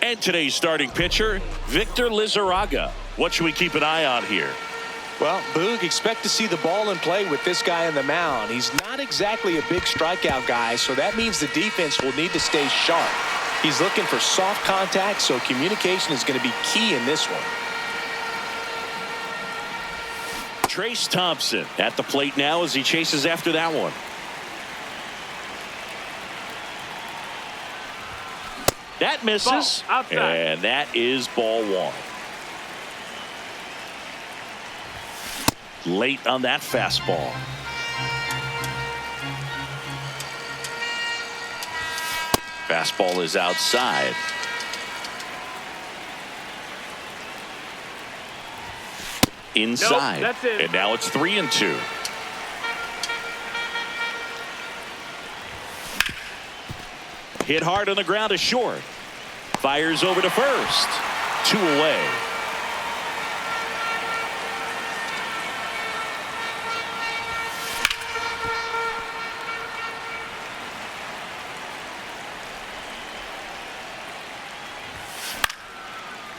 And today's starting pitcher, Victor Lizarraga. What should we keep an eye on here? Well, Boog, expect to see the ball in play with this guy on the mound. He's not exactly a big strikeout guy, so that means the defense will need to stay sharp. He's looking for soft contact, so communication is going to be key in this one. Trace Thompson at the plate now as he chases after that one. That misses, and that is ball one. Late on that fastball. Fastball is outside. Inside. Nope, that's it. And now it's 3-2. Hit hard on the ground to short. Fires over to first. 2 away.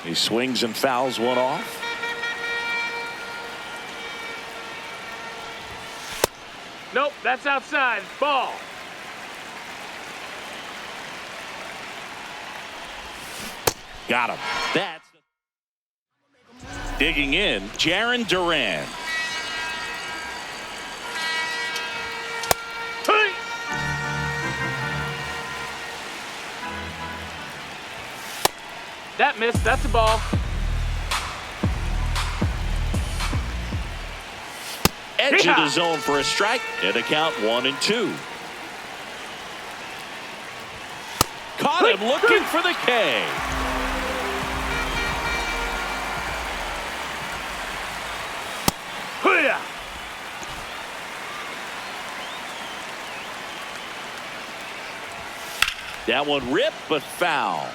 He swings and fouls one off. Nope, that's outside. Ball. Got him. That's digging in. Jaron Duran. Hey! That missed. That's a ball. Edge of the zone for a strike. And a count 1-2. Caught him looking for the K. That one ripped but foul.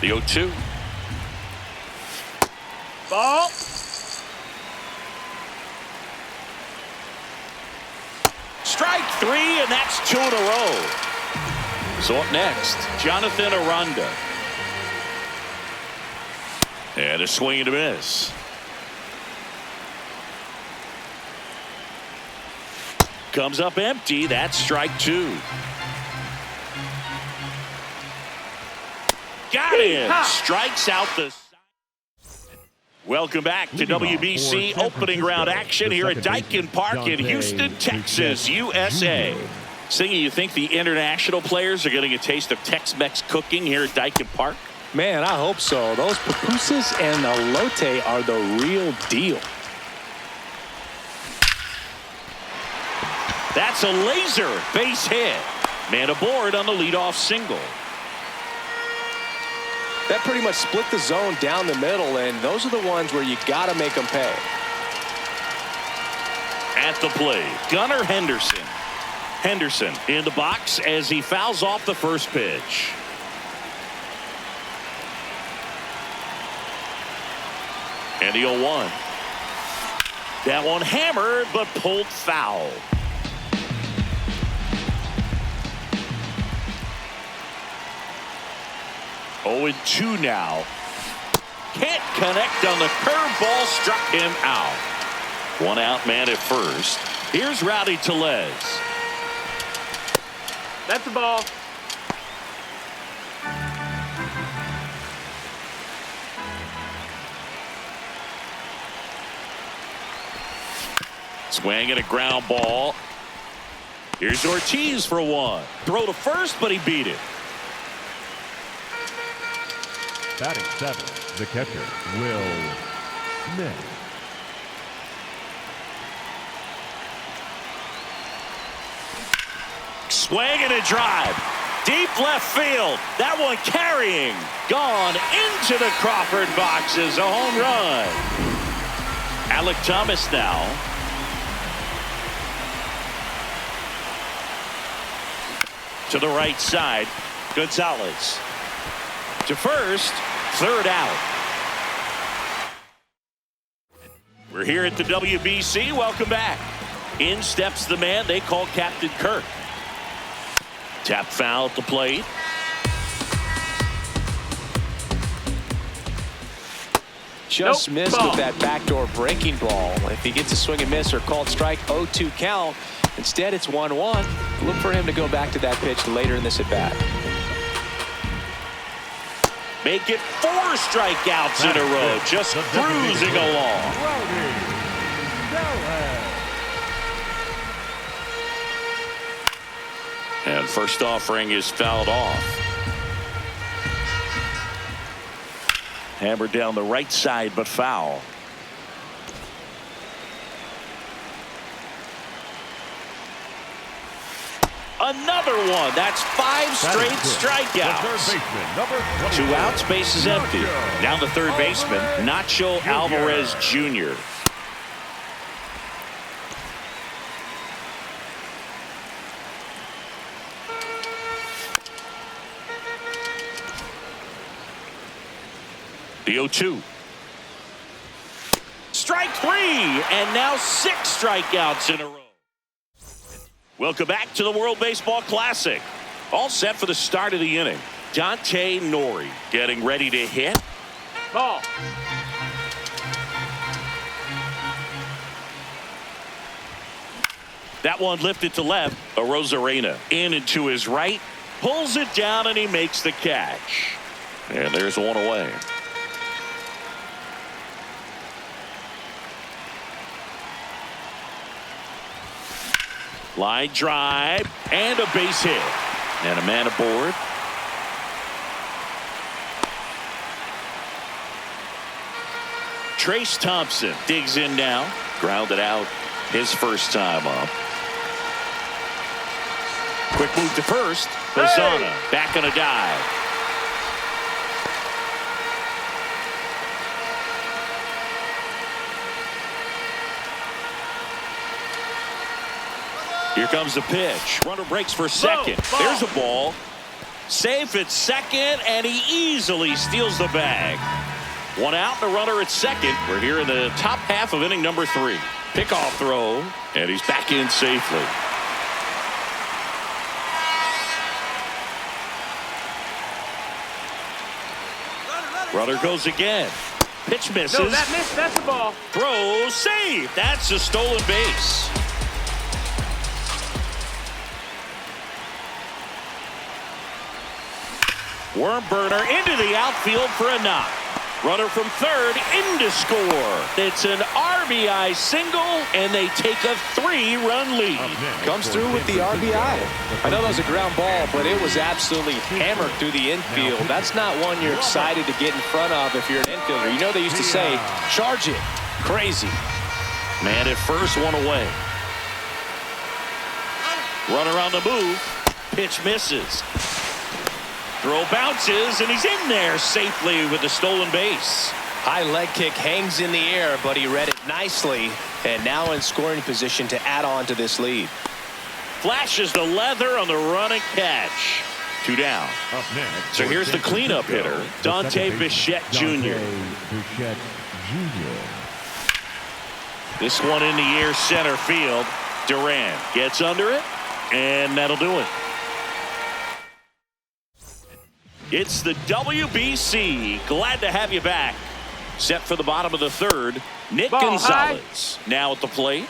The 0-2. Ball. Strike 3, and that's 2 in a row. So up next, Jonathan Aranda. And a swing and a miss. Comes up empty. That's strike 2. Got him. Strikes out the. Welcome back to WBC opening round action here at Daikin Park in Houston, Texas, USA. Singy, you think the international players are getting a taste of Tex-Mex cooking here at Daikin Park? Man, I hope so. Those pupusas and elote are the real deal. That's a laser base hit. Man aboard on the leadoff single. That pretty much split the zone down the middle, and those are the ones where you got to make them pay. At the plate, Gunnar Henderson. Henderson in the box as he fouls off the first pitch. And the 0-1. That one hammered but pulled foul. Oh, and 2 now. Can't connect on the curveball, struck him out. 1 out, man at first. Here's Rowdy Tellez. That's a ball. Swing and a ground ball. Here's Ortiz for 1. Throw to first, but he beat it. Batting 7, the catcher, Will Smith. Swing and a drive. Deep left field. That one carrying. Gone into the Crawford boxes. A home run. Alec Thomas now. To the right side. Gonzalez. To first. 3rd out. We're here at the WBC. Welcome back. In steps the man they call Captain Kirk. Tap foul at the plate. Just missed with that backdoor breaking ball. If he gets a swing and miss or called strike, 0-2 count. Instead, it's 1-1. Look for him to go back to that pitch later in this at bat. Make it 4 strikeouts in a row, just cruising along. And first offering is fouled off. Hammered down the right side, but foul. Another one. That's 5 straight strikeouts. 2 outs, base is empty. Now the third baseman, Nacho Alvarez Jr. The 0-2. Strike 3, and now 6 strikeouts in a row. Welcome back to the World Baseball Classic. All set for the start of the inning. Dante Nori getting ready to hit. Ball. That one lifted to left. Arozarena in and to his right. Pulls it down, and he makes the catch. And there's one away. Line drive and a base hit. And a man aboard. Trace Thompson digs in now. Grounded out his first time up. Quick move to first. Hosanna back on a dive. Here comes the pitch. Runner breaks for second. There's a ball. Safe at second, and he easily steals the bag. One out, the runner at second. We're here in the top half of inning number 3. Pickoff throw, and he's back in safely. Runner goes again. Pitch misses. No, that missed. That's a ball. Throw, save. That's a stolen base. Worm burner into the outfield for a knock. Runner from third in to score. It's an RBI single, and they take a 3-run lead. Comes through with the RBI. I know that was a ground ball, but it was absolutely hammered through the infield. That's not one you're excited to get in front of if you're an infielder. You know they used to say, charge it. Crazy. Man at first, one away. Runner on the move. Pitch misses. Throw bounces, and he's in there safely with the stolen base. High leg kick hangs in the air, but he read it nicely, and now in scoring position to add on to this lead. Flashes the leather on the run and catch. 2 down. So here's the cleanup hitter, Dante Bichette Jr. This one in the air center field. Duran gets under it, and that'll do it. It's the WBC. Glad to have you back. Set for the bottom of the third. Nick Ball Gonzalez now at the plate.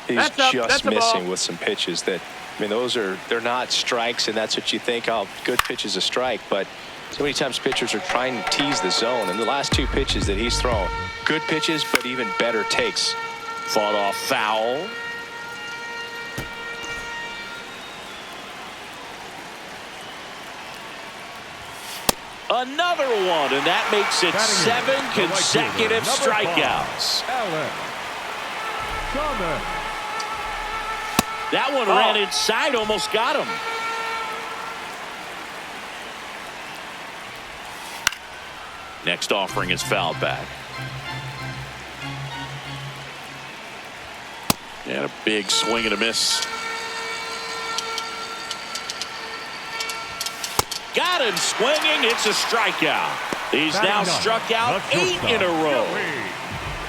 He's just missing with some pitches that, I mean, they're not strikes, and that's what you think, oh, good pitch is a strike, but so many times pitchers are trying to tease the zone, and the last 2 pitches that he's thrown, good pitches, but even better takes. Fought off foul. Another one, and that makes it 7 consecutive strikeouts. That one ran inside, almost got him. Next offering is fouled back. And a big swing and a miss. Got him swinging. It's a strikeout. He's now struck out 8 in a row.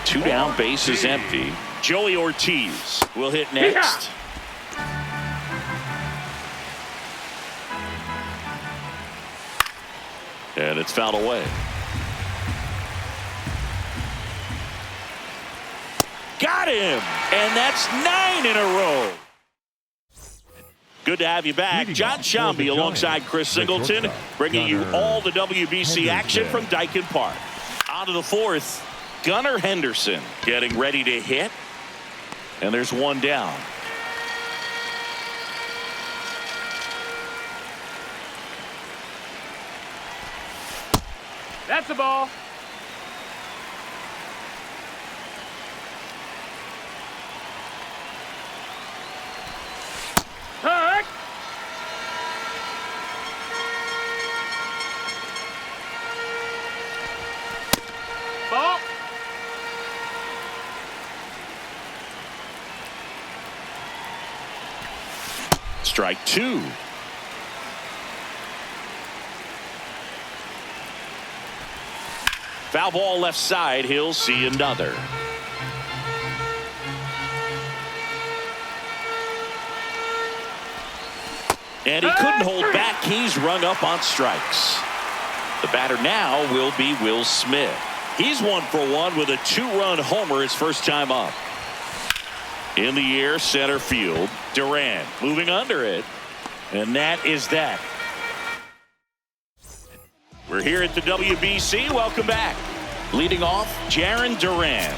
2 down, base is empty. Joey Ortiz will hit next. And it's fouled away. Got him! And that's 9 in a row. Good to have you back. John Shambi alongside Chris Singleton, bringing you all the WBC action from Daikin Park. On to the fourth, Gunnar Henderson getting ready to hit. And there's one down. That's a ball. Hurt. Ball. Strike 2. Foul ball left side. He'll see another. And he couldn't hold back. He's rung up on strikes. The batter now will be Will Smith. He's 1 for 1 with a 2-run homer his first time up. In the air, center field. Duran moving under it. And that is that. We're here at the WBC. Welcome back. Leading off, Jarren Duran.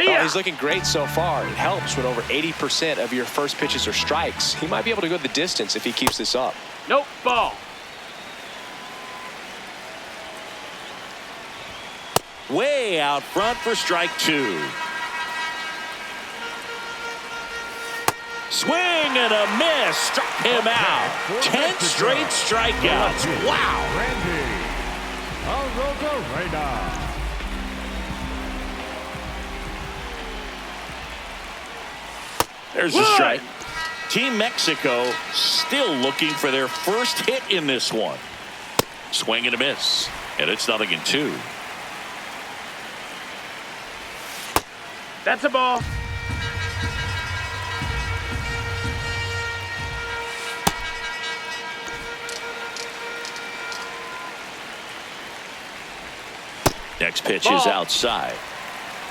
Oh, he's looking great so far. It helps when over 80% of your first pitches are strikes. He might be able to go the distance if he keeps this up. Nope, ball. Way out front for strike 2. Swing and a miss. Struck him out. 10 straight strikeouts. Wow. There's a strike. Team Mexico still looking for their first hit in this one. Swing and a miss. And it's 0-2. That's a ball. Next pitch is outside.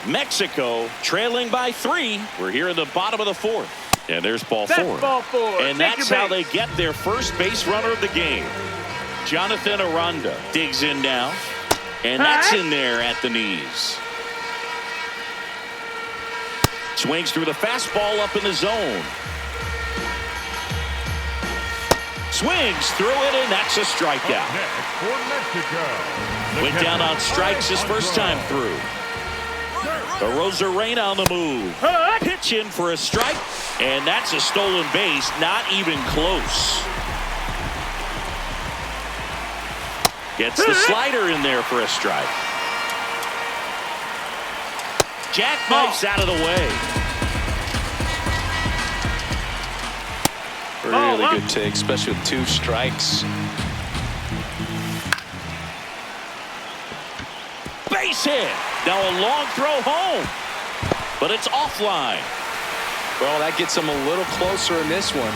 Mexico trailing by 3. We're here in the bottom of the 4th. And there's ball 4. Ball 4. And that's how they get their first base runner of the game. Jonathan Aranda digs in now. And that's in there at the knees. Swings through the fastball up in the zone. Swings through it, and that's a strikeout. Went down on strikes his first time through. The Rosarena on the move. Pitch in for a strike, and that's a stolen base, not even close. Gets the slider in there for a strike. Jackknife's out of the way. Really good take, especially with 2 strikes. Base hit. Now a long throw home, but it's offline. Well, that gets him a little closer in this one.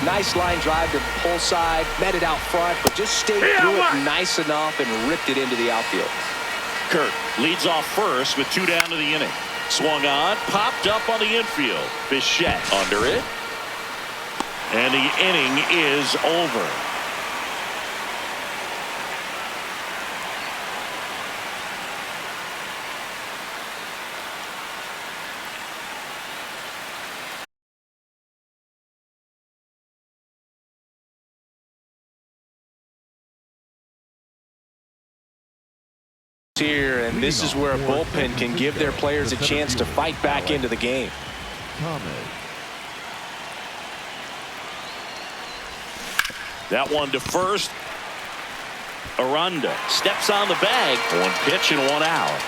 Nice line drive to pull side, met it out front, but just stayed through it nice enough and ripped it into the outfield. Kirk leads off first with 2 down to the inning. Swung on, popped up on the infield. Bichette under it. And the inning is over. and this is where a bullpen can give their players a chance to fight back into the game. That one to first. Aranda steps on the bag. One pitch and one out.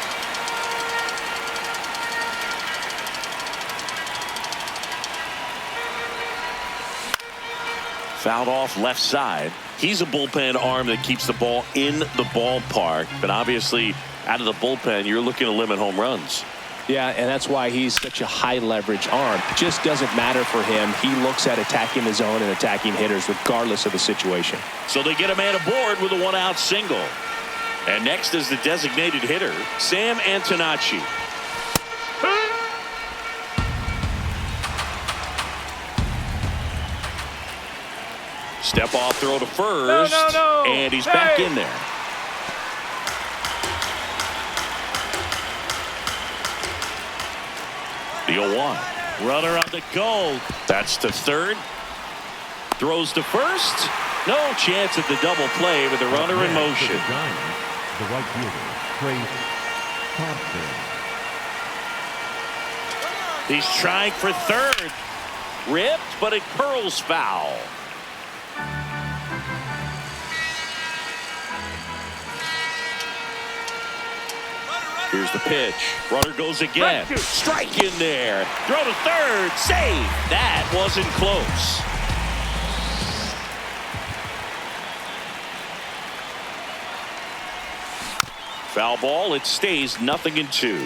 Fouled off left side. He's a bullpen arm that keeps the ball in the ballpark, but obviously out of the bullpen you're looking to limit home runs. Yeah, and that's why he's such a high leverage arm. It just doesn't matter for him. He looks at attacking the zone and attacking hitters regardless of the situation. So they get a man aboard with a 1-out single. And next is the designated hitter, Sam Antonacci. Step off throw to first. No. And he's back in there. The 0-1. Runner on the go. That's to third. Throws to first. No chance at the double play with the runner in motion. The right fielder, Trace Thompson. He's trying for third. Ripped, but it curls foul. Here's the pitch. Runner goes again. Strike in there. Throw to third. Save. That wasn't close. Foul ball. It stays 0-2.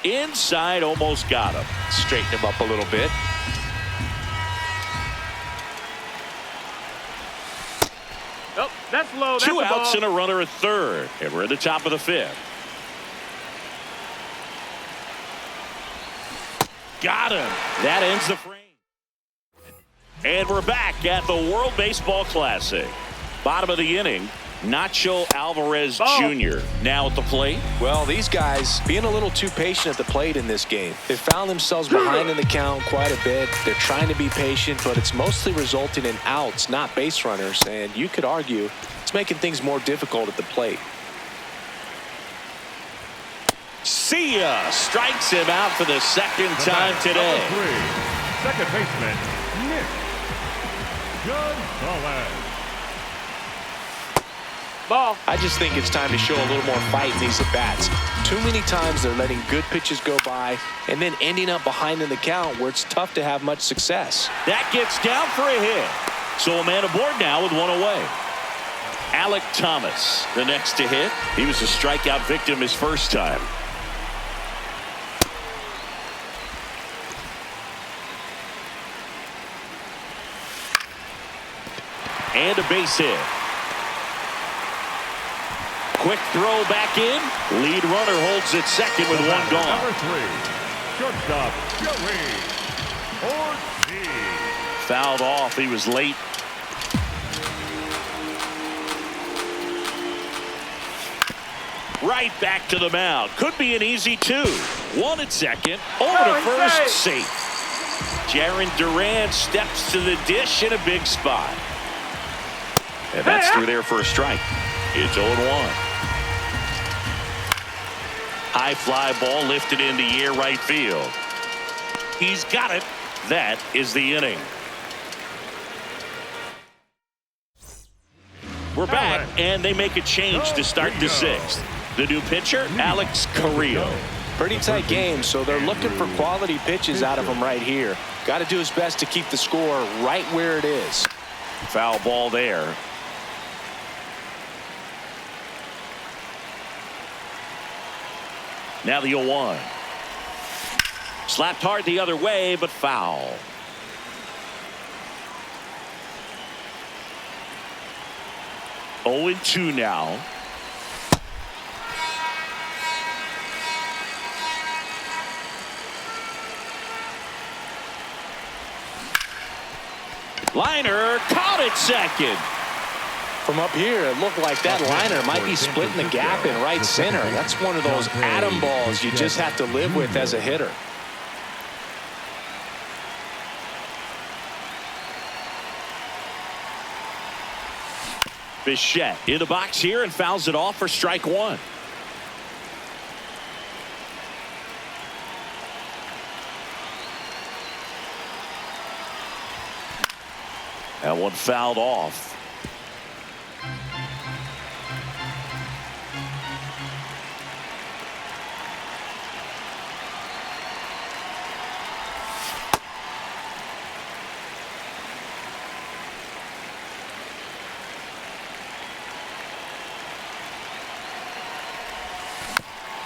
Inside, almost got him. Straighten him up a little bit. Oh, that's low. That's Two a outs ball. and a runner at third. And we're at the top of the fifth. Got him. That ends the frame. And we're back at the World Baseball Classic. Bottom of the inning. Nacho Alvarez Jr. now at the plate. Well, these guys being a little too patient at the plate in this game. They found themselves behind in the count quite a bit. They're trying to be patient, but it's mostly resulting in outs, not base runners. And you could argue it's making things more difficult at the plate. See ya. Strikes him out for the second time today. Second baseman, Nick Gonzalez. Ball. I just think it's time to show a little more fight in these at-bats. Too many times they're letting good pitches go by and then ending up behind in the count where it's tough to have much success. That gets down for a hit. So a man aboard now with one away. Alec Thomas, the next to hit. He was a strikeout victim his first time. And a base hit. Quick throw back in. Lead runner holds it second with one gone. Number 3, shortstop Joey Ortiz. Fouled off. He was late. Right back to the mound. Could be an easy 2. One at second. Over to first. Safe. Jarren Duran steps to the dish in a big spot. And that's through there for a strike. It's 0-1. High fly ball lifted in the air right field. He's got it. That is the inning. We're back, and they make a change to start the 6th. The new pitcher, Alex Carrillo. Pretty tight game, so they're looking for quality pitches out of him right here. Got to do his best to keep the score right where it is. Foul ball there. Now the 0-1. Slapped hard the other way, but foul. Oh, 0-2 now. Liner caught it second. From up here, it looked like that liner might be splitting the gap in right center. That's one of those atom balls you just have to live with as a hitter. Bichette in the box here and fouls it off for strike one. That one fouled off.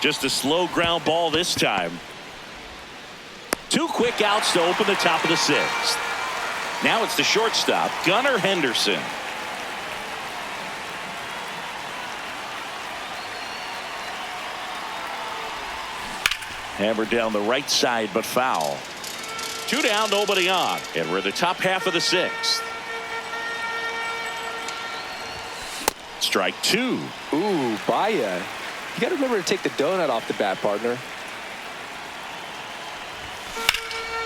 Just a slow ground ball this time. 2 quick outs to open the top of the 6th. Now it's the shortstop, Gunnar Henderson. Hammered down the right side, but foul. 2 down, nobody on. And we're in the top half of the 6th. Strike 2. Ooh, Baya. You got to remember to take the donut off the bat, partner.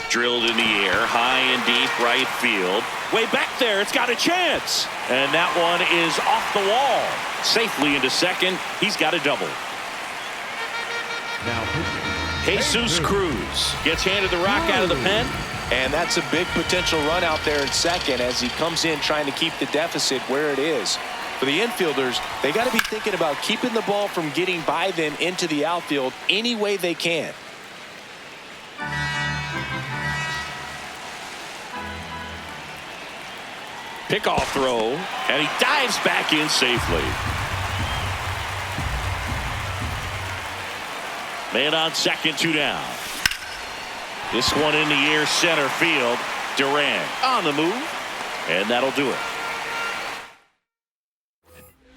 Drilled in the air, high and deep right field. Way back there, it's got a chance. And that one is off the wall. Safely into second. He's got a double. Now, Jesus Cruz gets handed the rock out of the pen. And that's a big potential run out there in second as he comes in trying to keep the deficit where it is. For the infielders, they got to be thinking about keeping the ball from getting by them into the outfield any way they can. Pickoff throw, and he dives back in safely. Man on second, 2 down. This one in the air, center field. Durant on the move, and that'll do it.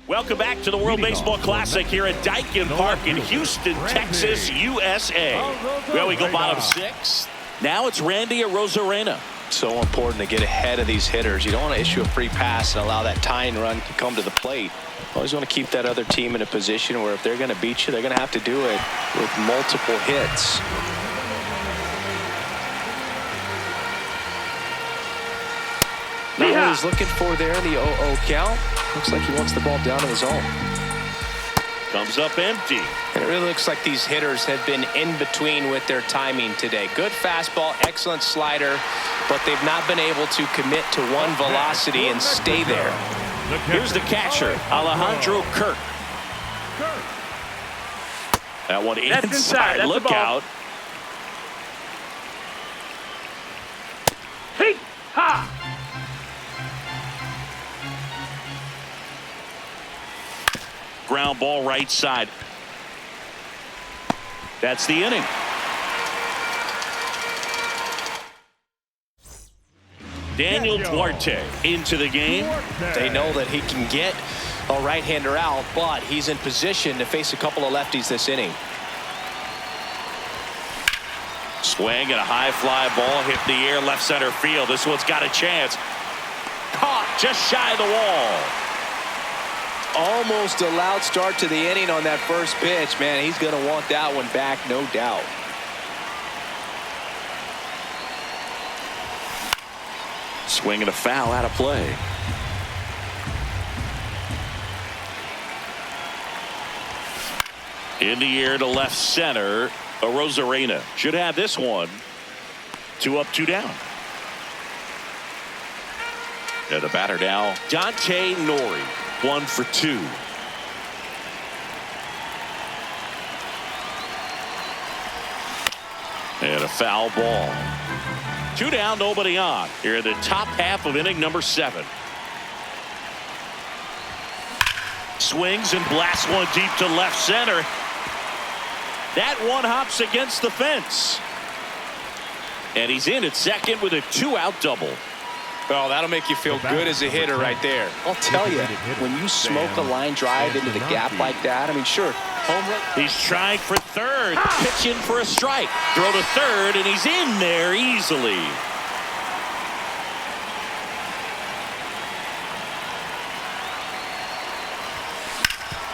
Welcome back to the World Baseball Classic here at Daikin Park in Houston, Texas, USA. Well, we go bottom 6. Now it's Randy Arozarena. So important to get ahead of these hitters. You don't want to issue a free pass and allow that tying run to come to the plate. Always want to keep that other team in a position where if they're going to beat you, they're going to have to do it with multiple hits. Not what he's looking for there, the 0-0 count. Looks like he wants the ball down in the zone. Comes up empty. And it really looks like these hitters have been in between with their timing today. Good fastball, excellent slider, but they've not been able to commit to one velocity and stay there. Here's the catcher, Alejandro Kirk. That one inside. Look out. Hey, ha! Ground ball right side. That's the inning. Daniel Duarte into the game. They know that he can get a right-hander out, but he's in position to face a couple of lefties this inning. Swing and a high fly ball hit the air left center field. This one's got a chance. Caught just shy of the wall. Almost a loud start to the inning on that first pitch. Man, he's going to want that one back, no doubt. Swing and a foul out of play. In the air to left center. Arozarena should have this one. 2 up, 2 down. And the batter now, Dante Nori. 1 for 2. And a foul ball. 2 down, nobody on. Here in the top half of inning number 7. Swings and blasts one deep to left center. That one hops against the fence. And he's in at second with a 2-out double. Well, that'll make you feel good as a hitter right there. I'll tell you, when you smoke a line drive into the gap like that, I mean, sure, home run. He's trying for third, pitching for a strike. Throw to third, and he's in there easily.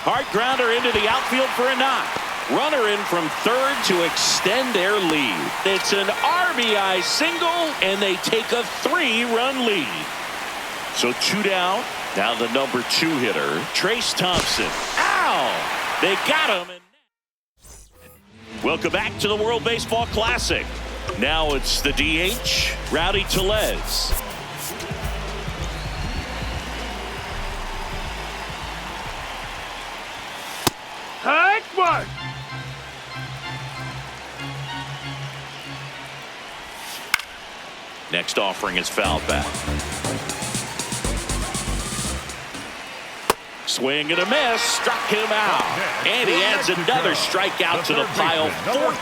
Hard grounder into the outfield for a knock. Runner in from third to extend their lead. It's an RBI single, and they take a 3-run lead. So 2 down, Now the number 2 hitter, Trace Thompson. Ow! They got him. Welcome back to the World Baseball Classic. Now it's the DH, Rowdy Tellez. Hike one. Next offering is fouled back. Swing and a miss, struck him out. And he adds another strikeout to the pile,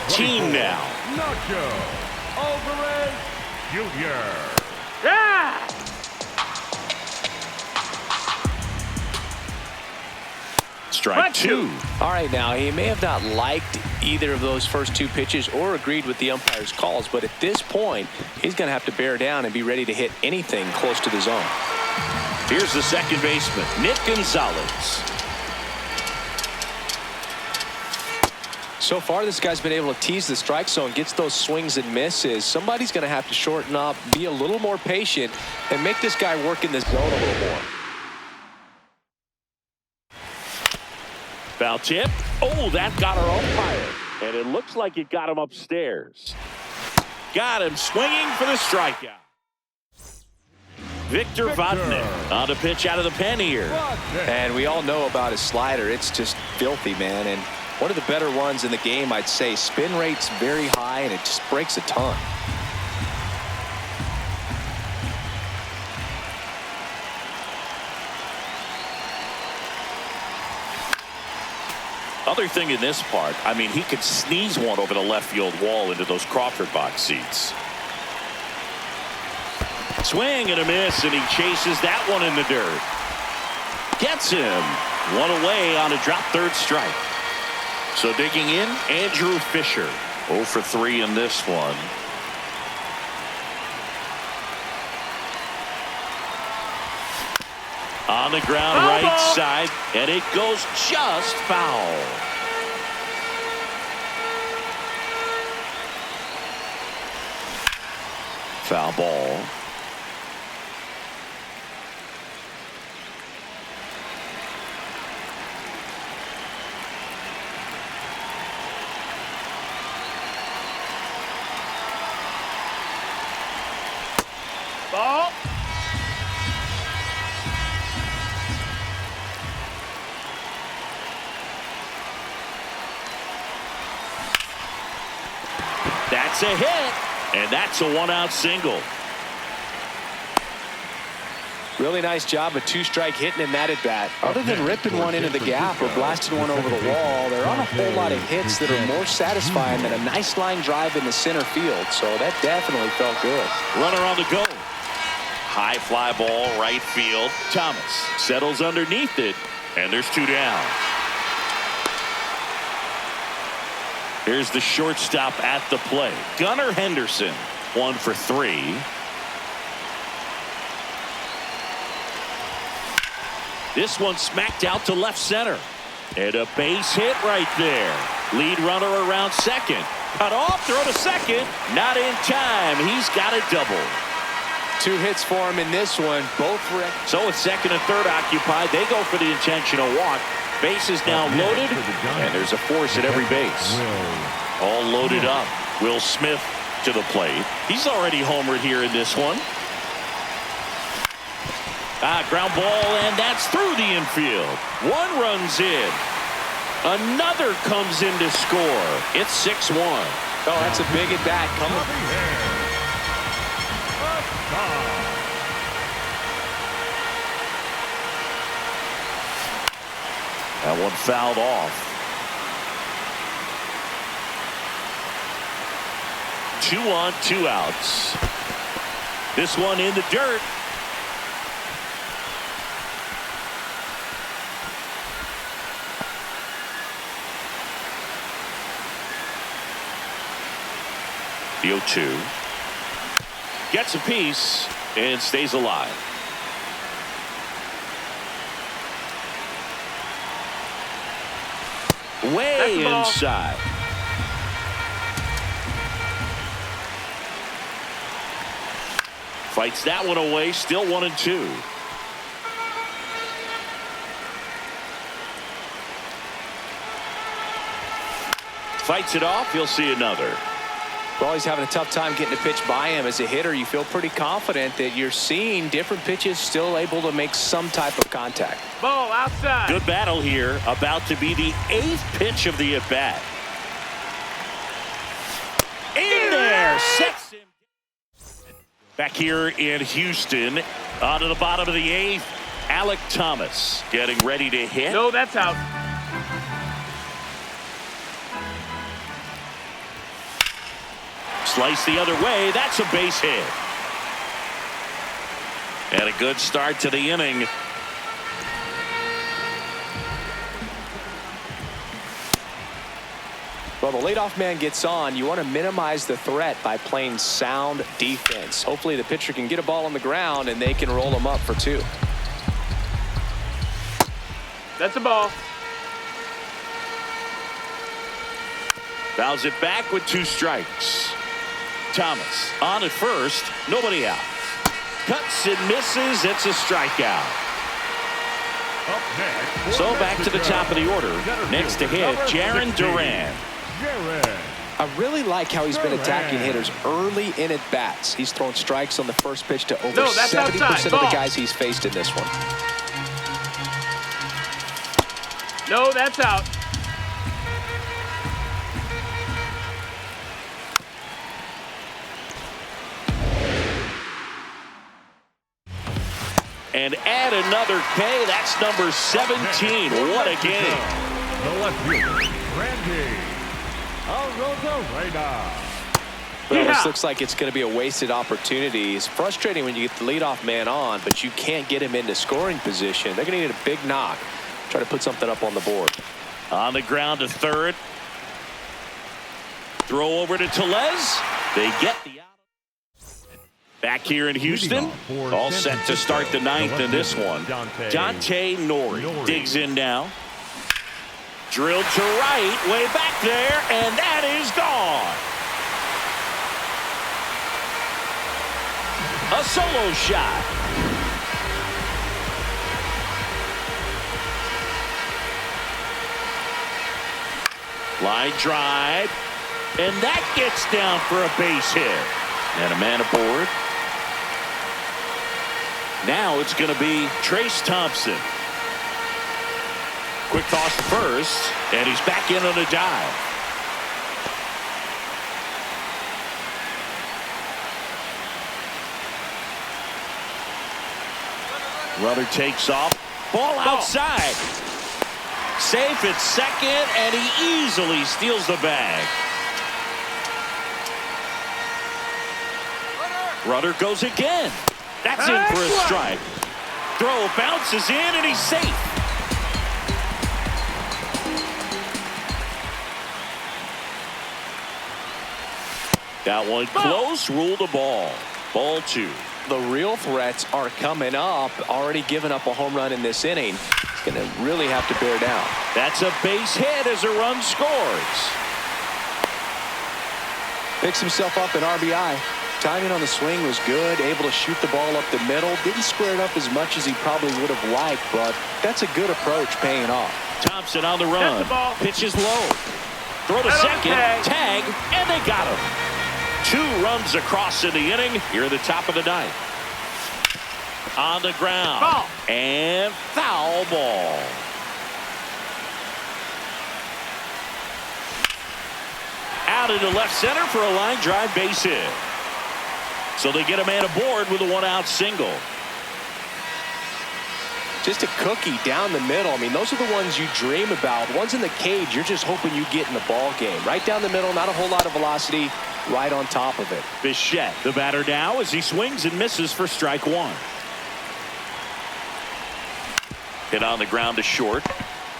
14 now. Nacho Alvarez Jr. Yeah. Strike 2. All right, now, he may have not liked either of those first 2 pitches or agreed with the umpire's calls, but at this point, he's going to have to bear down and be ready to hit anything close to the zone. Here's the second baseman, Nick Gonzalez. So far, this guy's been able to tease the strike zone, gets those swings and misses. Somebody's going to have to shorten up, be a little more patient, and make this guy work in this zone a little more. Foul tip. Oh, that got our umpire. And it looks like it got him upstairs. Got him swinging for the strikeout. Victor Vodnik on the pitch out of the pen here. And we all know about his slider. It's just filthy, man. And one of the better ones in the game, I'd say. Spin rate's very high, and it just breaks a ton. Other thing in this part, I mean, he could sneeze one over the left field wall into those Crawford box seats. Swing and a miss, and he chases that one in the dirt. Gets him. One away on a drop third strike. So digging in, Andrew Fisher. 0 for 3 in this one. On the ground, right side, and it goes just foul. Foul ball. Ball. That's a hit, and that's a 1-out single. Really nice job of 2-strike hitting in that at bat. Other than ripping one into the gap or blasting one over the wall, there aren't a whole lot of hits that are more satisfying than a nice line drive in the center field. So that definitely felt good. Runner on the go. High fly ball, right field. Thomas settles underneath it, and there's 2 down. Here's the shortstop at the plate. Gunnar Henderson, 1 for 3. This one smacked out to left center. And a base hit right there. Lead runner around second. Cut off, throw to second. Not in time. He's got a double. 2 hits for him in this one. Both were. So it's second and third occupied. They go for the intentional walk. Base is now loaded, and there's a force at every base. All loaded up. Will Smith to the plate. He's already homered here in this one. Ground ball, and that's through the infield. 1 runs in. Another comes in to score. It's 6-1. Oh, that's a big at bat coming. That one fouled off. 2 on, 2 outs. This one in the dirt. The 0-2. Gets a piece and stays alive. Way inside. Fights that one away. Still 1-2. Fights it off. He'll see another. Well, he's having a tough time getting a pitch by him. As a hitter, you feel pretty confident that you're seeing different pitches still able to make some type of contact. Ball outside. Good battle here. About to be the 8th pitch of the at-bat. In there. Sets him. Back here in Houston. On to the bottom of the 8th. Alec Thomas getting ready to hit. No, that's out. Slice the other way. That's a base hit. And a good start to the inning. Well, the leadoff man gets on. You want to minimize the threat by playing sound defense. Hopefully the pitcher can get a ball on the ground and they can roll him up for 2. That's a ball. Fouls it back with 2 strikes. Thomas on at first. Nobody out. Cuts and misses. It's a strikeout. Up next, So back to the top of the order. Next to hit, Jaron Duran. I really like how he's been attacking hitters early in at bats. He's thrown strikes on the first pitch to over 70% of the guys he's faced in this one. No, that's out. And add another K. That's number 17. What a game. The left fielder, Randy Arozarena. Well, this looks like it's going to be a wasted opportunity. It's frustrating when you get the leadoff man on, but you can't get him into scoring position. They're going to need a big knock. Try to put something up on the board. On the ground to third. Throw over to Tellez. They get the out. Back here in Houston. All set to start the 9th in this one. Dante Nori digs in now. Drilled to right. Way back there. And that is gone. A solo shot. Line drive. And that gets down for a base hit. And a man aboard. Now it's going to be Trace Thompson. Quick toss to first. And he's back in on a dive. Runner takes off. Ball outside. Safe at second, and he easily steals the bag. Runner goes again. That's in for a strike. Throw bounces in, and he's safe. That one close. Ruled a ball. Ball 2. The real threats are coming up. Already given up a home run in this inning. He's going to really have to bear down. That's a base hit as a run scores. Picks himself up an RBI. Timing on the swing was good. Able to shoot the ball up the middle. Didn't square it up as much as he probably would have liked, but that's a good approach paying off. Thompson on the run. Pitches low. Throw to second. Tag, and they got him. 2 runs across in the inning here at the top of the 9th. On the ground. Ball. And foul ball. Out into left center for a line drive base hit. So they get a man aboard with a 1-out single. Just a cookie down the middle. I mean, those are the ones you dream about. Ones in the cage, you're just hoping you get in the ball game. Right down the middle, not a whole lot of velocity. Right on top of it. Bichette, the batter now, as he swings and misses for strike 1. Hit on the ground to short.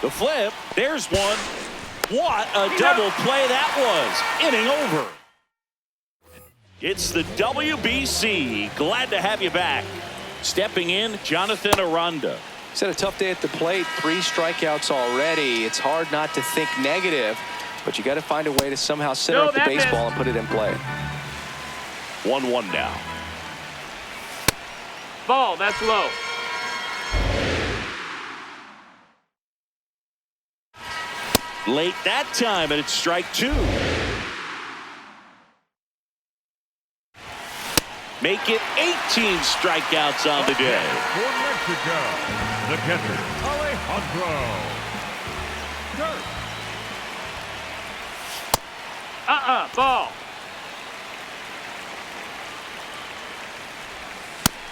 The flip. There's one. What a double play that was. Inning over. It's the WBC. Glad to have you back. Stepping in, Jonathan Aranda. He's had a tough day at the plate. 3 strikeouts already. It's hard not to think negative, but you got to find a way to somehow center up the baseball and put it in play. 1-1 now. Ball, that's low. Late that time, and it's strike two. Make it 18 strikeouts on the day. For Mexico, the catcher, Alejandro. Ball.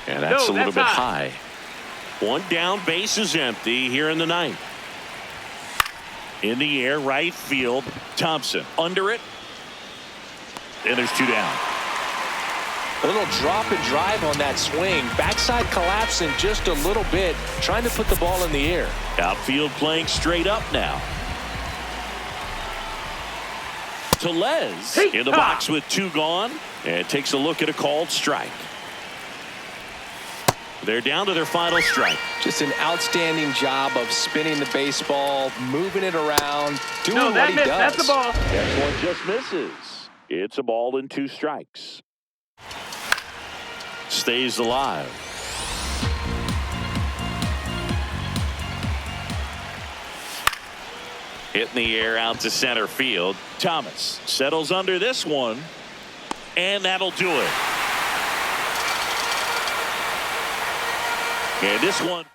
And that's No, a little that's bit high. One down, base is empty here in the ninth. In the air, right field. Thompson under it. And there's two down. A little drop and drive on that swing. Backside collapsing just a little bit, trying to put the ball in the air. Outfield playing straight up now. Tellez in the box with two gone, and takes a look at a called strike. They're down to their final strike. Just an outstanding job of spinning the baseball, moving it around, doing what he does. That's the ball. Next one just misses. It's a ball and two strikes. Stays alive. Hit in the air out to center field. Thomas settles under this one, and that'll do it. And this one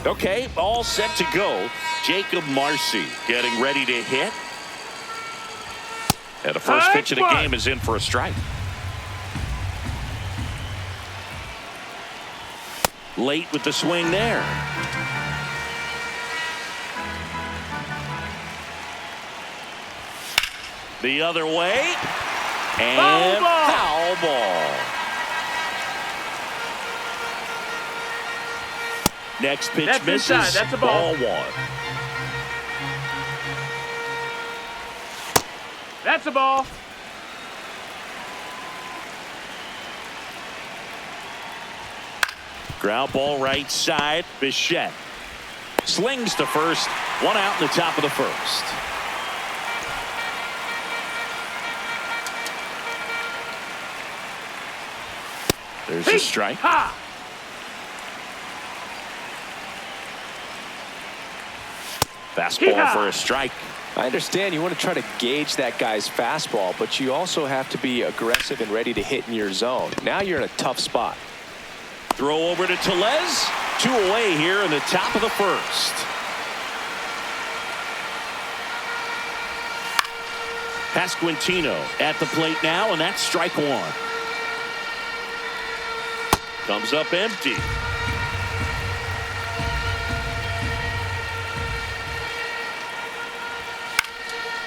Okay, all set to go. Jacob Marcy getting ready to hit. And the first pitch of the game is in for a strike. Late with the swing there. The other way. And foul ball. Next pitch That's misses. inside. That's a ball. One. That's a ball. Ground ball right side. Bichette slings to first. One out in the top of the first. There's a strike. Ha! Fastball for a strike. I understand you want to try to gauge that guy's fastball, but you also have to be aggressive and ready to hit in your zone. Now you're in a tough spot. Throw over to Tellez. 2 away here in the top of the first. Pasquantino at the plate now, and that's strike one. Comes up empty.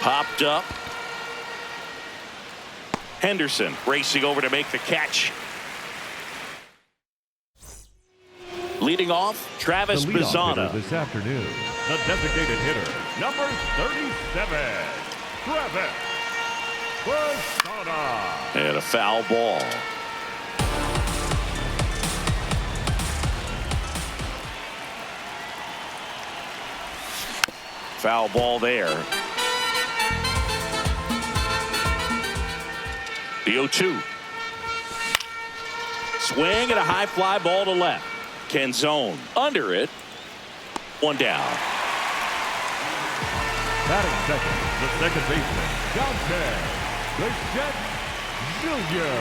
Popped up. Henderson racing over to make the catch. Leading off, Travis The leadoff Bazzana. hitter this afternoon, the designated hitter, number 37, Travis Bazzana. And a foul ball. Foul ball there. The 0-2. Swing and a high fly ball to left. Canzone under it. One down. Batting second, the second baseman, Dante Bichette Jr.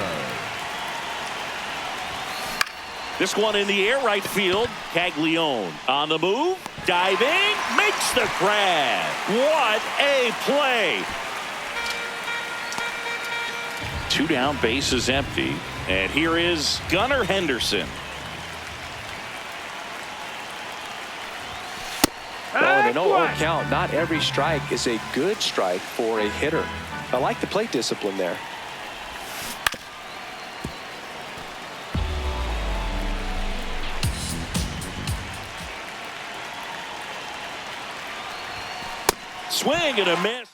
This one in the air, right field. Caglione on the move. Diving. Makes the grab. What a play. 2 down, bases empty. And here is Gunnar Henderson. Well, in an 0-0 count, not every strike is a good strike for a hitter. I like the plate discipline there. Swing and a miss.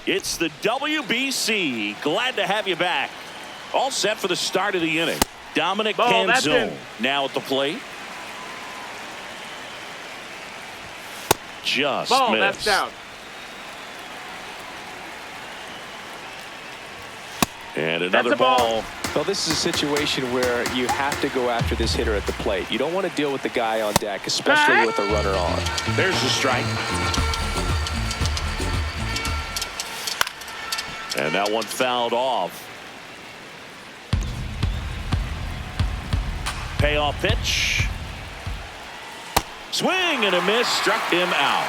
It's the WBC. Glad to have you back. All set for the start of the inning. Dominic Canzone now at the plate. Just Ball, missed. that's down. And another That's a ball. Well, this is a situation where you have to go after this hitter at the plate. You don't want to deal with the guy on deck, especially with a runner on. There's the strike. And that one fouled off. Payoff pitch. Swing and a miss. Struck him out.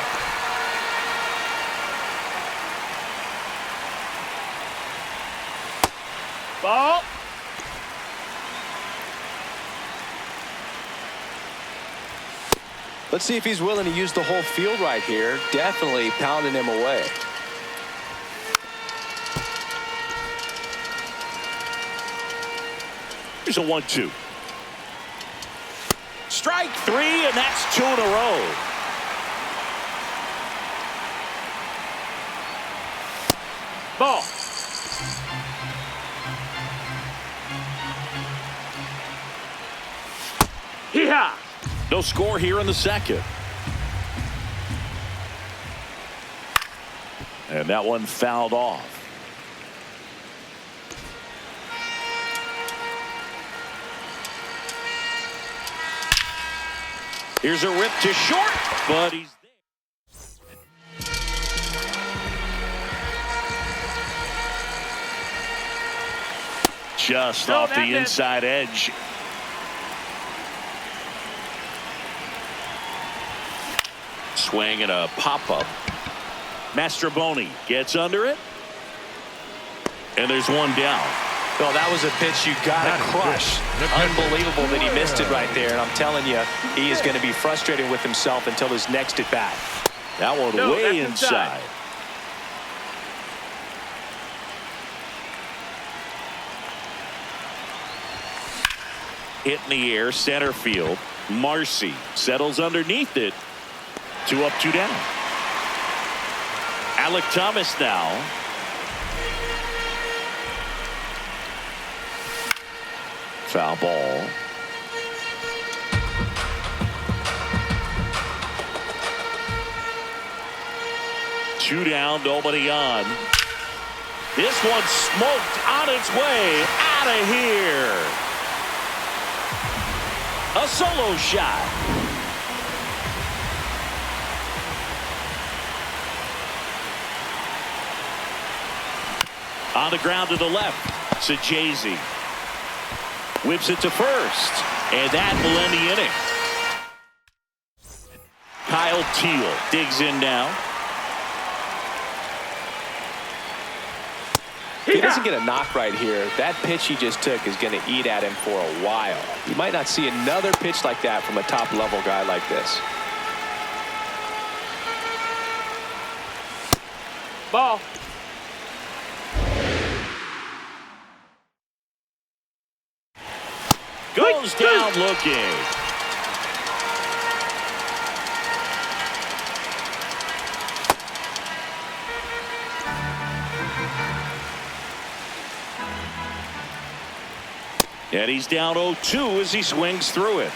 Ball. Let's see if he's willing to use the whole field right here. Definitely pounding him away. Here's a 1-2. Strike 3, and that's 2 in a row. Ball. Hee-haw. No score here in the second. And that one fouled off. Here's a rip to short, but he's there. Just off the inside edge. swing and a pop-up. Mastroboni gets under it. And there's one down. Well, that was a pitch you got to crush. Unbelievable that he missed it right there. And I'm telling you, he is going to be frustrated with himself until his next at bat. That one way inside. Hit in the air, center field. Marcy settles underneath it. 2 up, 2 down. Alec Thomas now. Foul ball. Two down, nobody on. This one smoked on its way out of here. A solo shot. On the ground to the left. Sajazi whips it to first, and that will end the inning. Kyle Teal digs in now. If he doesn't get a knock right here, that pitch he just took is going to eat at him for a while. You might not see another pitch like that from a top-level guy like this. Ball. Goes down looking. And he's down 0-2 as he swings through it.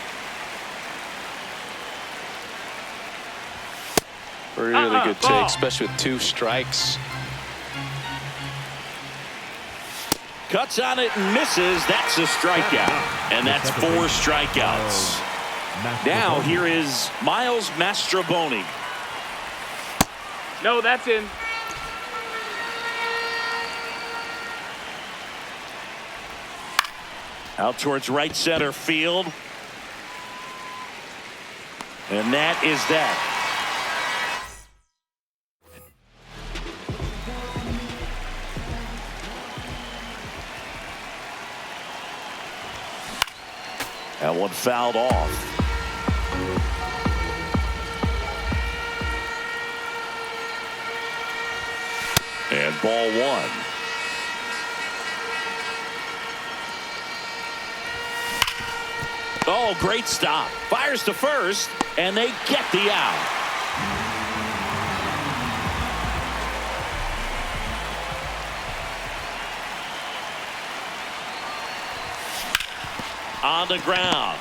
Really good take, especially with 2 strikes. Cuts on it and misses. That's a strikeout. And that's 4 strikeouts. Now here is Miles Mastroboni. No, that's in. Out towards right center field. And that is that. That one fouled off. And ball 1. Oh, great stop. Fires to first, and they get the out. On the ground.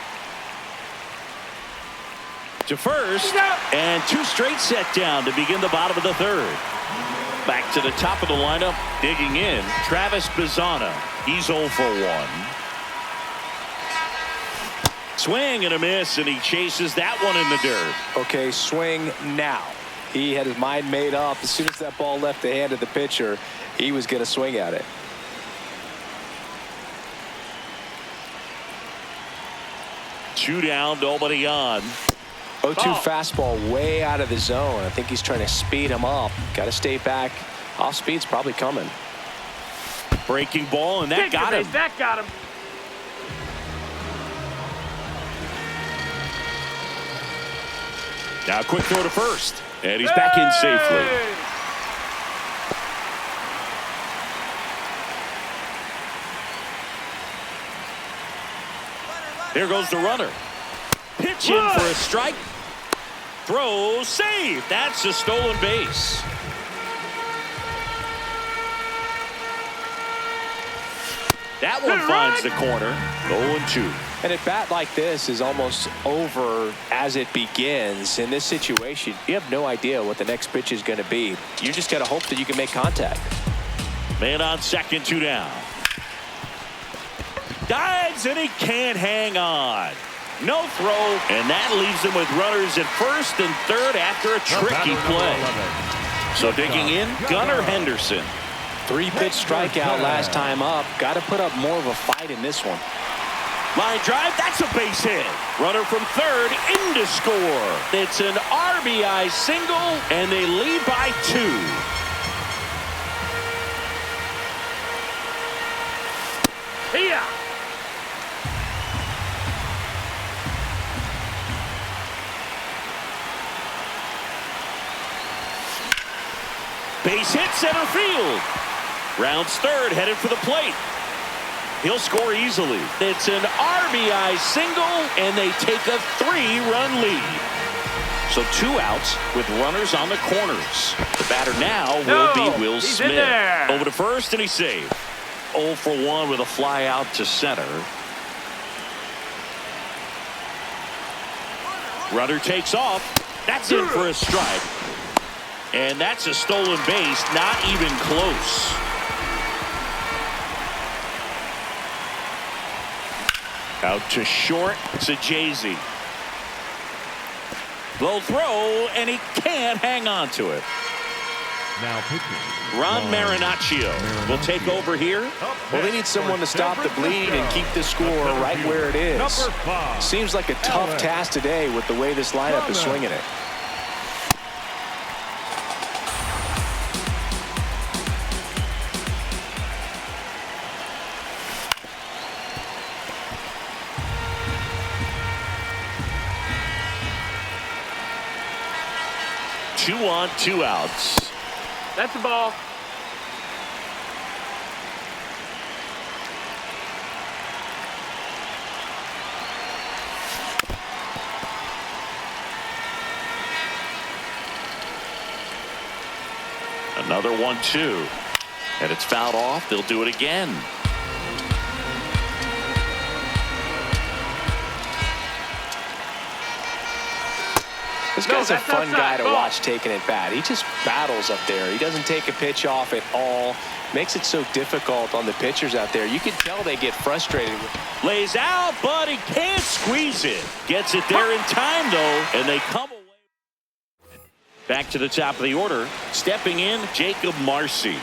To first, and 2 straight set down to begin the bottom of the 3rd. Back to the top of the lineup, digging in, Travis Bazzana. He's 0 for 1. Swing and a miss, and he chases that one in the dirt. Okay, swing now. He had his mind made up. As soon as that ball left the hand of the pitcher, he was going to swing at it. Two down, nobody on. 0-2 fastball way out of the zone. I think he's trying to speed him up. Got to stay back. Off speed's probably coming. Breaking ball, and that got him. That got him. Now a quick throw to first, and he's back in safely. There goes the runner. Pitch in for a strike. Throw, save. That's a stolen base. That one finds the corner. 0-2. And a bat like this is almost over as it begins. In this situation, you have no idea what the next pitch is going to be. You just got to hope that you can make contact. Man on second, 2 down. Dives, and he can't hang on. No throw, and that leaves him with runners at first and third after a tricky play. So digging in, Gunnar Henderson. 3-pitch strikeout last time up. Got to put up more of a fight in this one. Line drive, that's a base hit. Runner from third in to score. It's an RBI single, and they lead by 2. Here. Base hit center field. Rounds third, headed for the plate. He'll score easily. It's an RBI single, and they take a 3-run lead. So 2 outs with runners on the corners. The batter now will be Will he's Smith. in there. Over to first, and he's saved. 0 for 1 with a fly out to center. Runner takes off. That's in for a strike. And that's a stolen base, not even close. Out to short, Sajazi. Low throw, and he can't hang on to it. Now pitching. Ron Marinaccio will take over here. Well, they need someone to stop the bleed and keep the score right where it is. Number 5. Seems like a tough task today with the way this lineup is swinging it. Two on, 2 outs. That's the ball. Another 1-2. And it's fouled off. They'll do it again. This guy's a that's fun guy outside. to Ball. watch taking it bat. He just battles up there. He doesn't take a pitch off at all. Makes it so difficult on the pitchers out there. You can tell they get frustrated. Lays out, but he can't squeeze it. Gets it there in time, though, and they come away. Back to the top of the order. Stepping in, Jacob Marcy.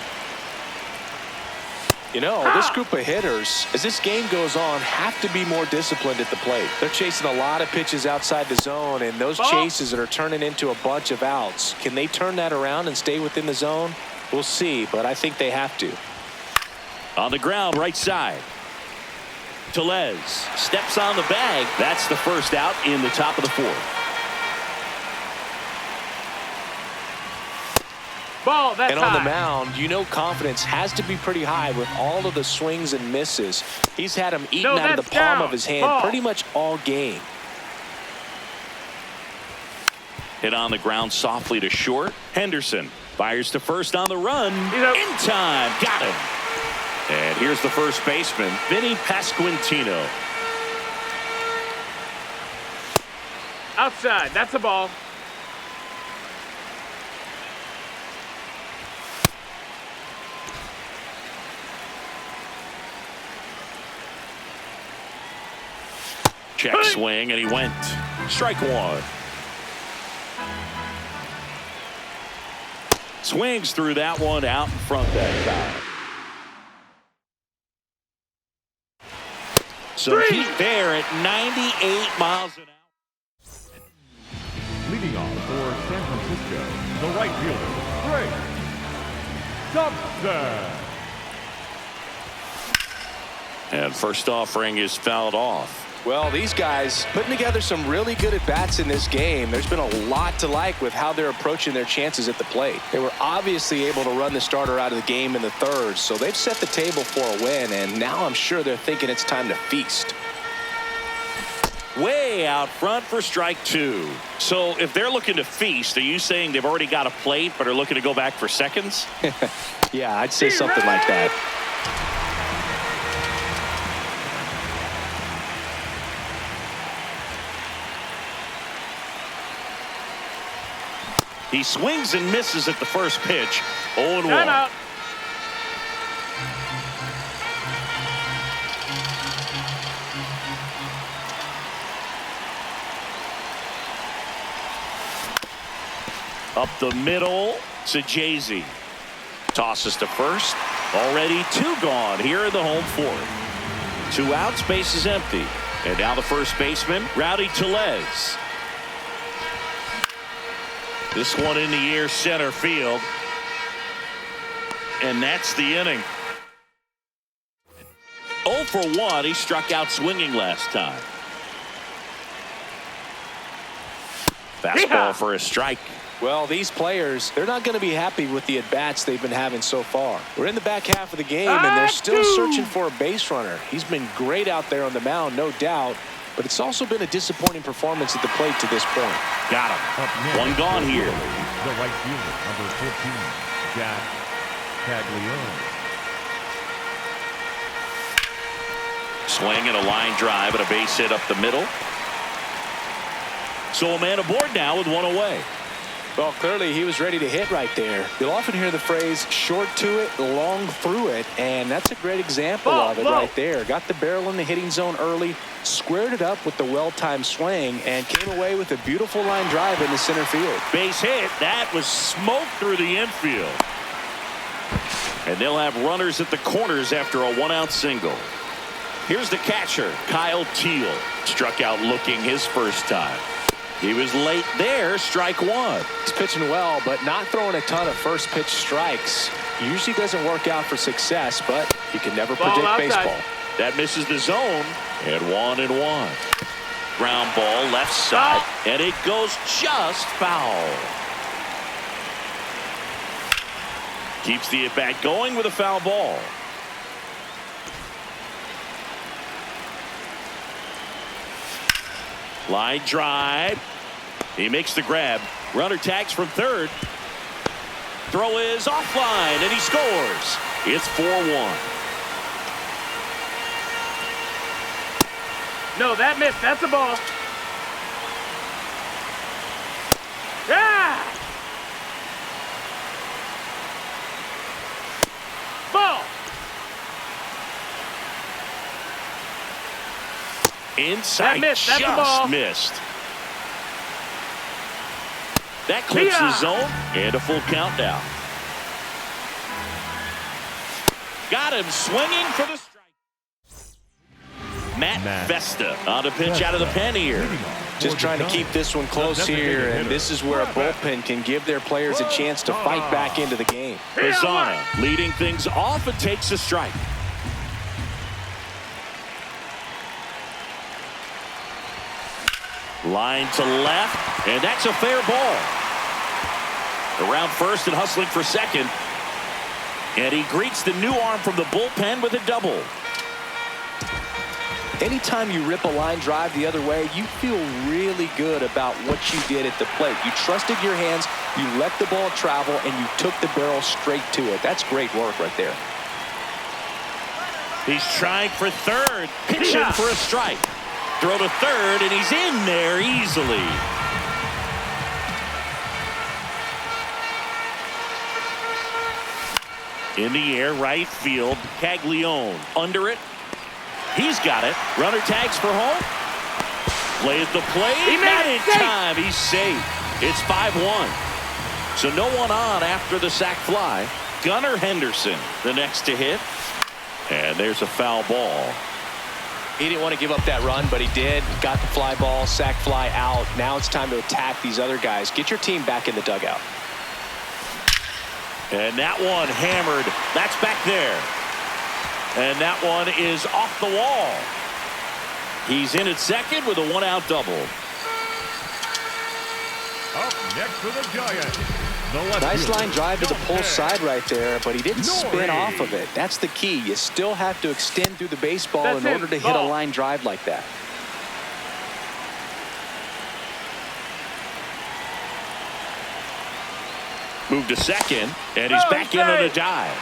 You know, this group of hitters, as this game goes on, have to be more disciplined at the plate. They're chasing a lot of pitches outside the zone, and those chases that are turning into a bunch of outs. Can they turn that around and stay within the zone? We'll see, but I think they have to. On the ground, right side. Tellez steps on the bag. That's the first out in the top of the 4th. Ball, that's And on the high. mound, you know confidence has to be pretty high with all of the swings and misses. He's had them eaten No, out of the that's palm down. of his hand Ball. pretty much all game. Hit on the ground softly to short. Henderson fires to first on the run. He's up. In time. Got him. And here's the first baseman, Vinny Pasquantino. Outside, that's the ball. Check swing, and he went. Strike 1. Swings through that one out in front that time. So he's there at 98 miles an hour. Leading off for San Francisco, the right fielder, Trey Thompson. And first offering is fouled off. Well, these guys putting together some really good at-bats in this game. There's been a lot to like with how they're approaching their chances at the plate. They were obviously able to run the starter out of the game in the 3rd, so they've set the table for a win, and now I'm sure they're thinking it's time to feast. Way out front for strike 2. So if they're looking to feast, are you saying they've already got a plate but are looking to go back for seconds? Yeah, I'd say something like that. He swings and misses at the first pitch. 0-1. Timeout. Up the middle, Sajazi tosses to first. Already 2 gone here in the home 4th. 2 outs, base is empty. And now the first baseman, Rowdy Tellez. This one in the air center field. And that's the inning. 0 for 1. He struck out swinging last time. Fastball for a strike. Well, these players, they're not going to be happy with the at-bats they've been having so far. We're in the back half of the game, and they're still searching for a base runner. He's been great out there on the mound, no doubt, but it's also been a disappointing performance at the plate to this point. Got him. One gone here. The right fielder, number 14, Jack Caglione. Swing and a line drive and a base hit up the middle. So a man aboard now with 1 away. Well, clearly he was ready to hit right there. You'll often hear the phrase short to it, long through it, and that's a great example of it right there. Got the barrel in the hitting zone early, squared it up with the well-timed swing, and came away with a beautiful line drive in the center field. Base hit. That was smoke through the infield. And they'll have runners at the corners after a 1-out single. Here's the catcher, Kyle Teal. Struck out looking his first time. He was late there, strike 1. He's pitching well, but not throwing a ton of first pitch strikes. Usually doesn't work out for success, but you can never predict baseball. That misses the zone, and 1-1. Ground ball left side, and it goes just foul. Keeps the at-bat going with a foul ball. Line drive. He makes the grab. Runner tags from third. Throw is offline, and he scores. It's 4-1. No, that missed. That's a ball. Yeah! Ball. Inside, that missed. That's just a ball. Missed. That clips the zone, and a full count now. Got him swinging for the strike. Matt Vesta on a pitch out of the pen here. Just trying to keep this one close here, and this is where a bullpen can give their players a chance to fight back into the game. Hosanna leading things off and takes a strike. Line to left, and that's a fair ball. Around first and hustling for second. And he greets the new arm from the bullpen with a double. Anytime you rip a line drive the other way, you feel really good about what you did at the plate. You trusted your hands, you let the ball travel, and you took the barrel straight to it. That's great work right there. He's trying for third, pitching for a strike. Throw to third, and he's in there easily. In the air, right field, Caglione under it. He's got it. Runner tags for home. Play at the plate. He Not made in it. time. He's safe. It's 5-1. So no one on after the sac fly. Gunnar Henderson, the next to hit. And there's a foul ball. He didn't want to give up that run, but he did. Got the fly ball, sac fly out. Now it's time to attack these other guys. Get your team back in the dugout. And that one hammered. That's back there. And that one is off the wall. He's in at second with a 1-out double. Up next for the Giants. Nice line drive to the pull side right there, but he didn't spin off of it. That's the key. You still have to extend through the baseball in order to hit a line drive like that. Move to second, and he's back in on a dive.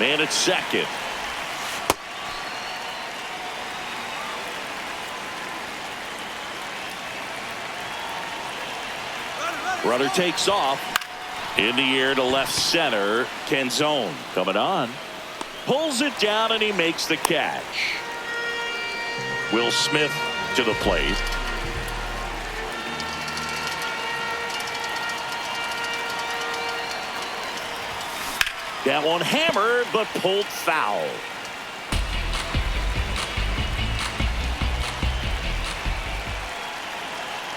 Man at second. Runner takes off. In the air to left center. Canzone coming on. Pulls it down, and he makes the catch. Will Smith to the plate. That one hammered, but pulled foul.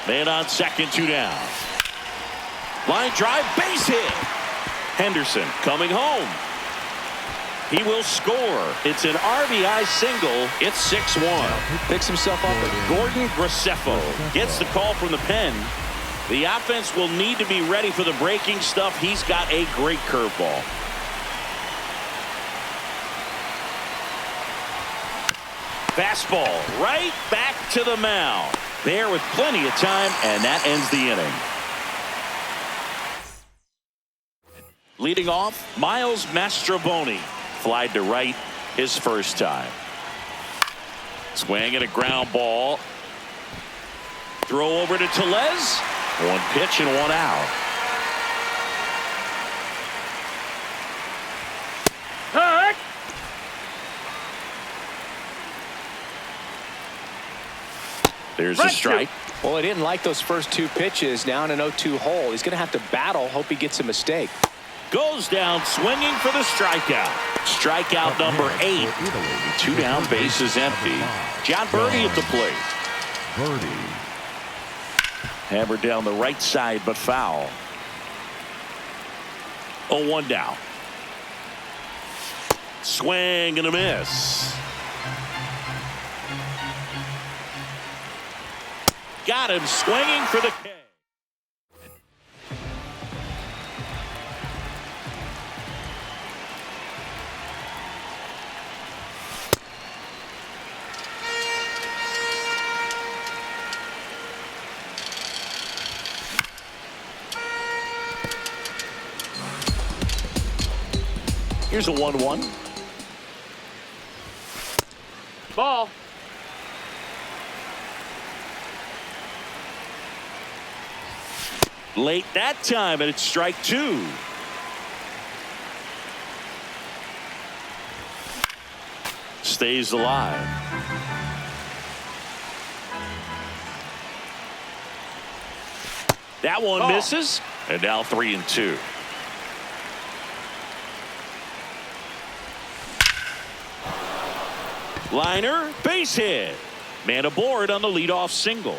Man on second, 2 down. Line drive, base hit. Henderson coming home. He will score. It's an RBI single. It's 6-1. Picks himself up. Gordon Graceffo gets the call from the pen. The offense will need to be ready for the breaking stuff. He's got a great curveball. Fastball right back to the mound. There with plenty of time, and that ends the inning. Leading off, Miles Mastrobuoni. Flied to right his first time. Swing at a ground ball. Throw over to Tellez. One pitch and one out. Hurt. There's a strike. Well, he didn't like those first 2 pitches. Now in an 0-2 hole. He's going to have to battle. Hope he gets a mistake. Goes down swinging for the strikeout. Strikeout number 8. 2 down, bases empty. John Birdie at the plate. Birdie. Hammered down the right side, but foul. 0-1 down. Swing and a miss. Got him swinging for the K. Here's a 1-1. Ball. Late that time, and it's strike 2. Stays alive. That one misses, and now 3-2. Liner, base hit. Man aboard on the leadoff single.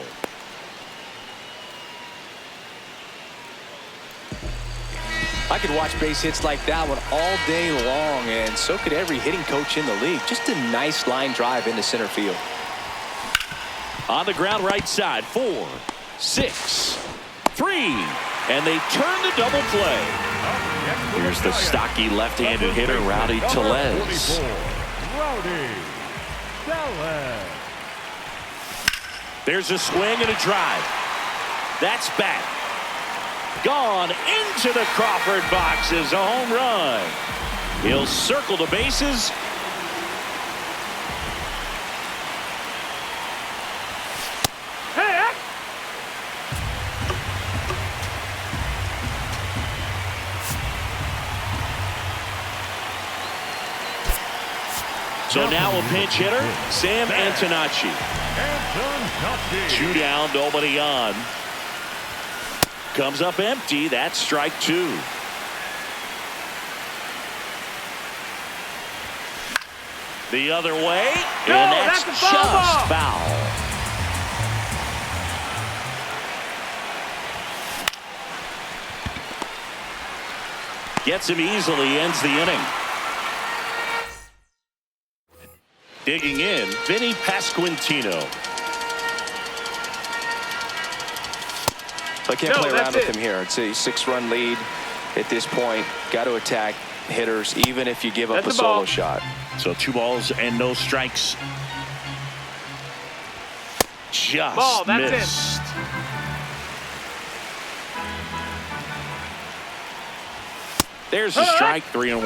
I could watch base hits like that one all day long, and so could every hitting coach in the league. Just a nice line drive into center field. On the ground right side, 4, 6, 3, and they turn the double play. Here's the stocky left-handed hitter, Rowdy Tellez. Rowdy Tellez. There's a swing and a drive. That's back. Gone into the Crawford boxes. A home run. He'll circle the bases. Hey. So now a pinch hitter, Sam Antonacci. 2 down, nobody on. Comes up empty. That's strike 2. The other way, No, and that's that's a just foul ball. foul. Gets him easily, ends the inning. Digging in, Vinny Pasquantino. I can't play around that's with him here. It's a 6-run lead at this point. Got to attack hitters, even if you give up That's a a ball. solo shot. So 2 balls and no strikes. Just Ball, that's missed. There's a strike, 3-1.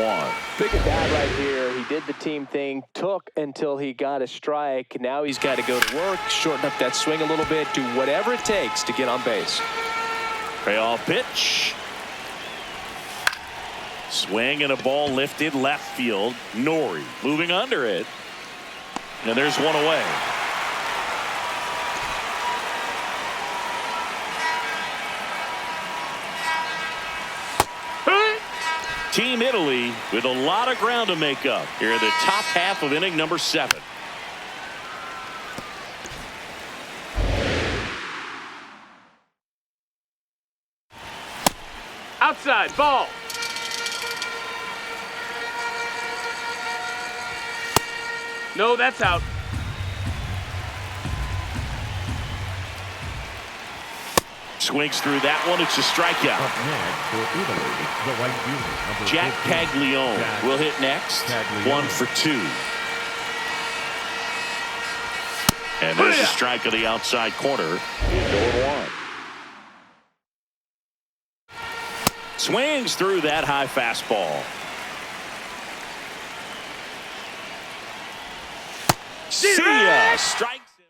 Big at bat right here. He did the team thing, took until he got a strike. Now he's got to go to work, shorten up that swing a little bit, do whatever it takes to get on base. Payoff pitch. Swing and a ball lifted left field. Nori moving under it. And there's one away. Team Italy with a lot of ground to make up here in the top half of inning number 7. Outside, ball. No, that's out. Swings through that one. It's a strikeout. Up next for Italy, the right fielder, number Jack 15, Caglione Jack will hit next. Caglione. 1 for 2. And there's a strike on the outside corner. Into 1. Swings through that high fastball. See ya! Strikes him.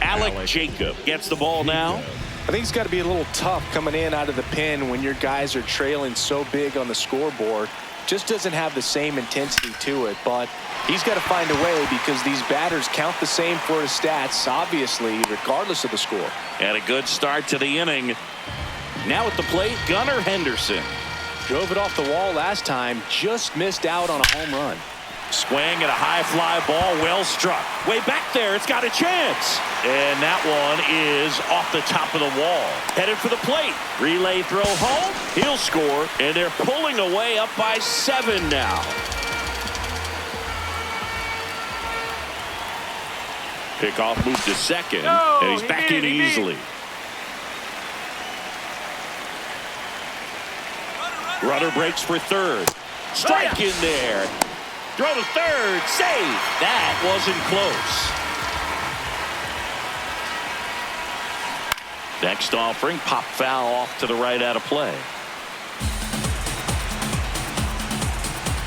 Alec Jacob gets the ball now. I think it's got to be a little tough coming in out of the pen when your guys are trailing so big on the scoreboard. Just doesn't have the same intensity to it, but he's got to find a way because these batters count the same for his stats, obviously, regardless of the score. And a good start to the inning. Now at the plate, Gunnar Henderson. Drove it off the wall last time, just missed out on a home run. Swing at a high fly ball, well struck. Way back there, it's got a chance. And that one is off the top of the wall. Headed for the plate. Relay throw home. He'll score, and they're pulling away up by 7 now. Pickoff moved to second, and he's back in easily. Runner breaks for third. Strike in there. Throw to third. Save. That wasn't close. Next offering, pop foul off to the right out of play.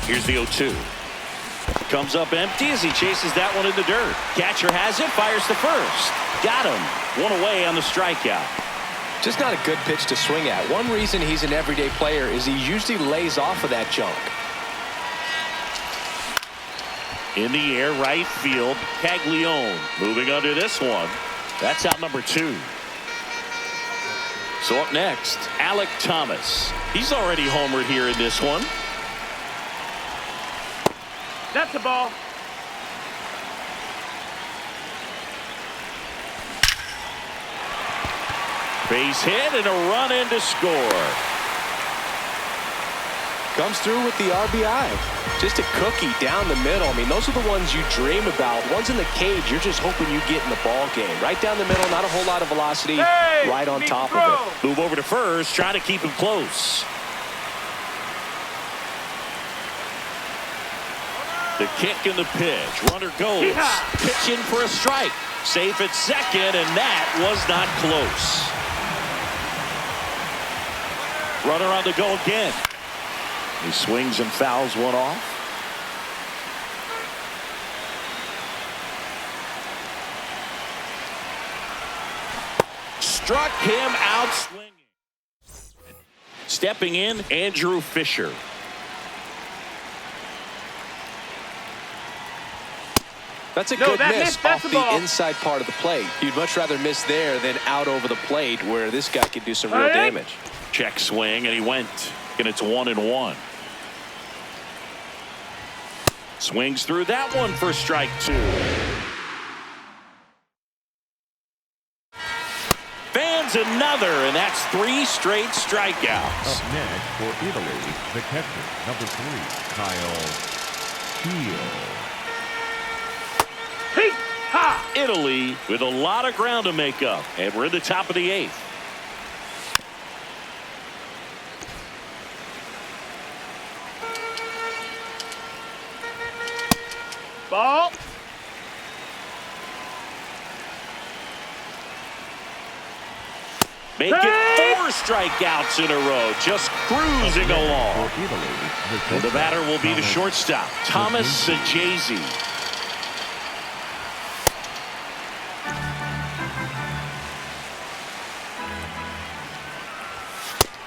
Here's the 0-2. Comes up empty as he chases that one in the dirt. Catcher has it, fires to first. Got him. 1 away on the strikeout. Just not a good pitch to swing at. One reason he's an everyday player is he usually lays off of that junk. In the air, right field, Caglione moving under this one. That's out number 2. So up next, Alec Thomas. He's already homered here in this one. That's the ball. Base hit and a run in to score. Comes through with the RBI. Just a cookie down the middle. I mean, those are the ones you dream about. Ones in the cage, you're just hoping you get in the ball game. Right down the middle, not a whole lot of velocity. Right on top of it. Move over to first, trying to keep him close. The kick and the pitch. Runner goes. Pitching for a strike. Safe at second, and that was not close. Runner on the go again. He swings and fouls one off. Struck him out swinging. Stepping in, Andrew Fisher. That's a good miss off the inside part of the plate. You'd much rather miss there than out over the plate where this guy could do some real damage. Check swing, and he went. And it's 1-1. Swings through that one for strike 2. Fans another, and that's 3 straight strikeouts. Up next for Italy, the catcher, number 3, Kyle Steele. Italy with a lot of ground to make up, and we're in the top of the 8th. Ball. Make it 4 strikeouts in a row, just cruising along. For Italy, And the batter will be the shortstop, Thomas Sajazi.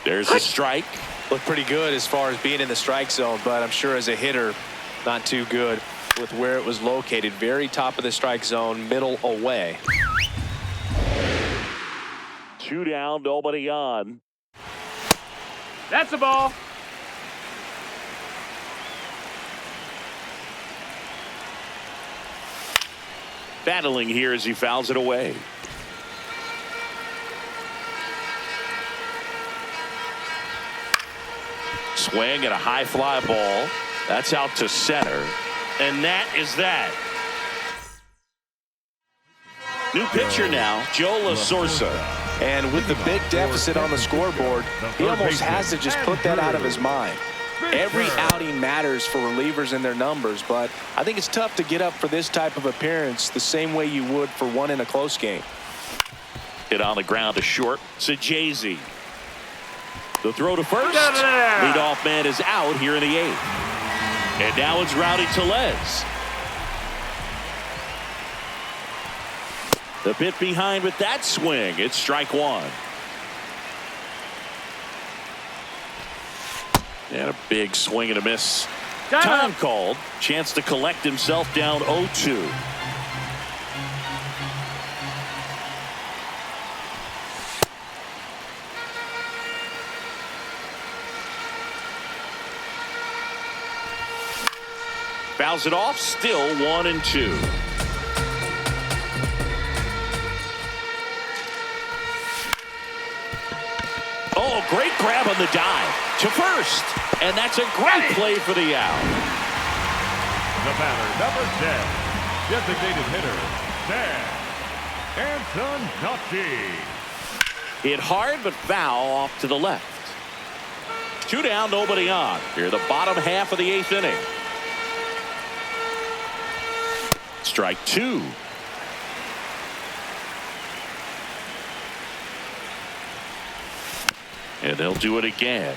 There's a strike. Looked pretty good as far as being in the strike zone, but I'm sure as a hitter, not too good with where it was located. Very top of the strike zone, middle away. 2 down, nobody on. That's a ball. battling here as he fouls it away. Swing and a high fly ball. That's out to center. And that is that. New pitcher now, Joe LaSorsa. And with the big deficit on the scoreboard, he almost has to just put that out of his mind. Every outing matters for relievers and their numbers, but I think it's tough to get up for this type of appearance the same way you would for one in a close game. Hit on the ground to short. Sajazi. The throw to first. Leadoff man is out here in the 8th. And now it's Rowdy Tellez. The bit behind with that swing. It's strike one. And a big swing and a miss. Time called. Chance to collect himself down 0-2. Fouls it off. Still 1-2. Oh, great grab on the dive to first. And that's a great play for the out. The batter, number 10, designated hitter, Dan Antonucci. Hit hard, but foul off to the left. 2 down, nobody on. Here, the bottom half of the 8th inning. Strike 2. And they'll do it again.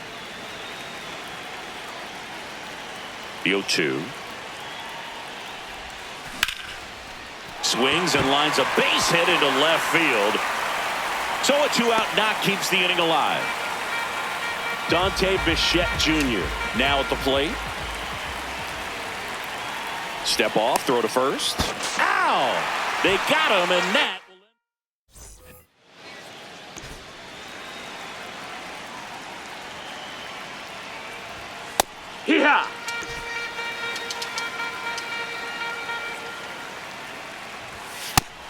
The 0-2. Swings and lines a base hit into left field. So a 2-out knock keeps the inning alive. Dante Bichette Jr. now at the plate. Step off, throw to first. Ow! They got him, and that. Yeah.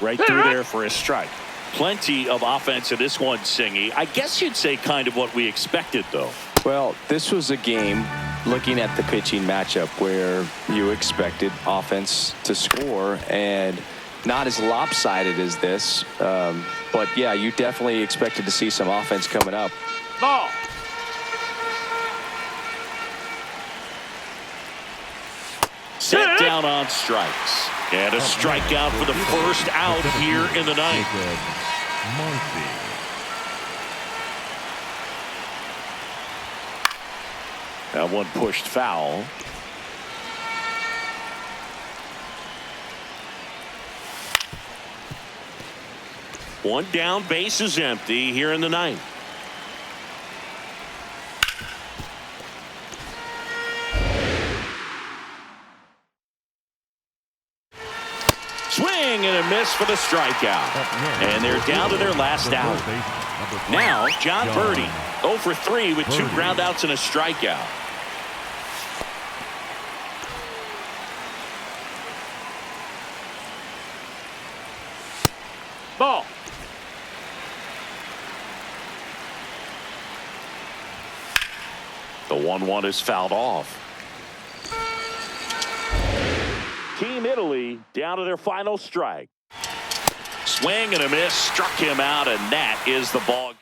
Right through there for a strike. Plenty of offense in this one, Singy. I guess you'd say kind of what we expected, though. Well, this was a game, looking at the pitching matchup, where you expected offense to score, and not as lopsided as this. But, yeah, you definitely expected to see some offense coming up. Ball. Set down on strikes. And a strikeout for the first out here in the 9th. That one pushed foul. One down, base is empty here in the 9th. Swing and a miss for the strikeout. And they're down to their last out. Now, John Birdie, 0 for 3 with 2 groundouts and a strikeout. Ball. The 1-1 is fouled off. Team Italy down to their final strike. Swing and a miss, struck him out, and that is the ball game.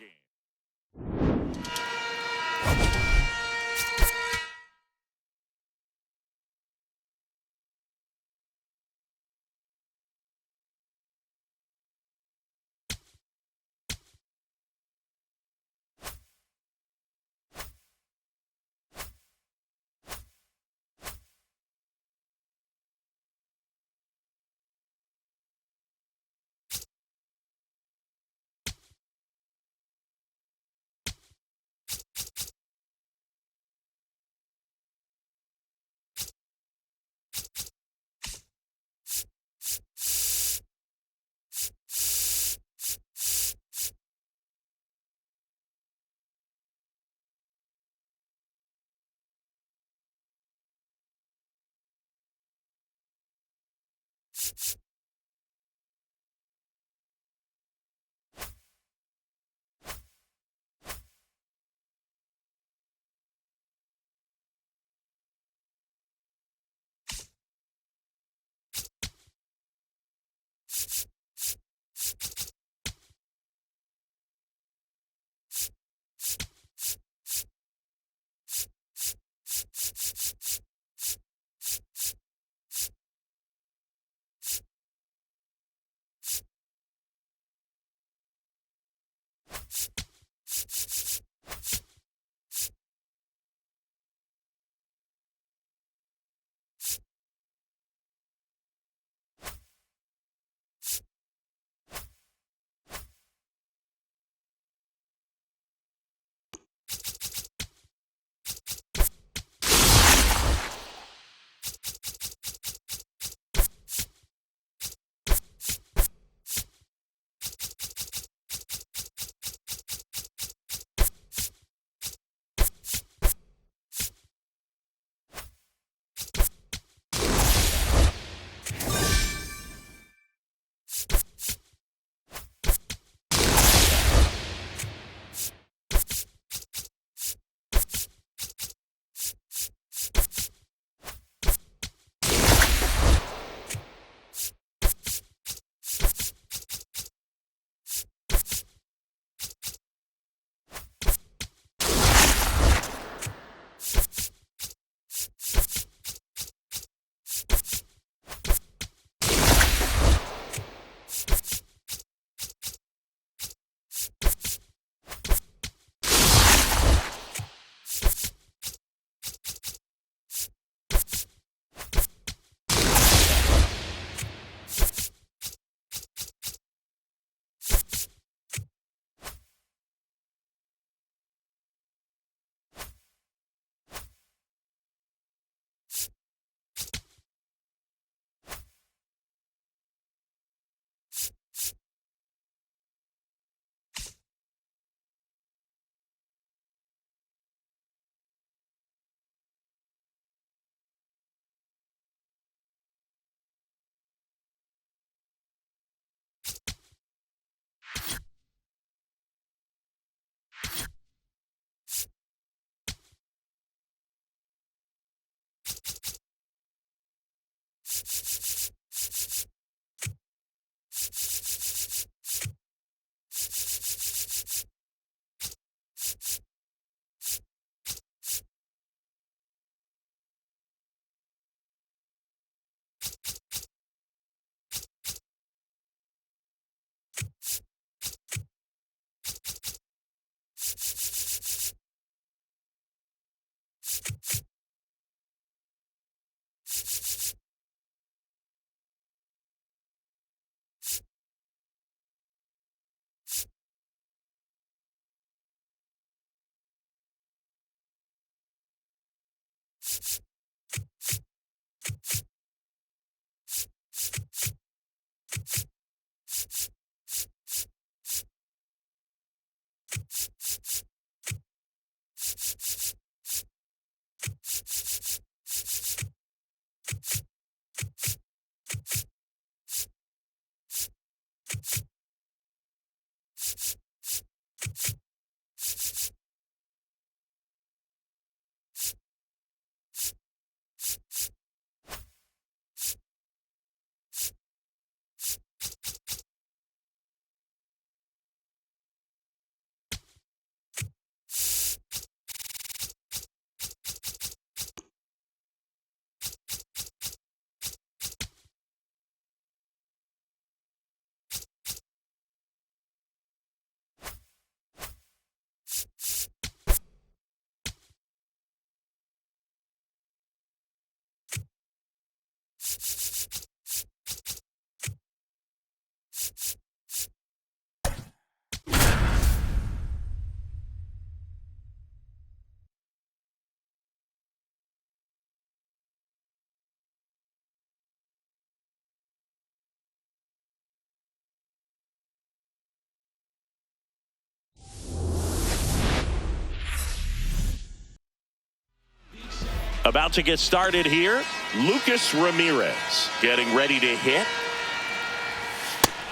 About to get started here. Lucas Ramirez getting ready to hit.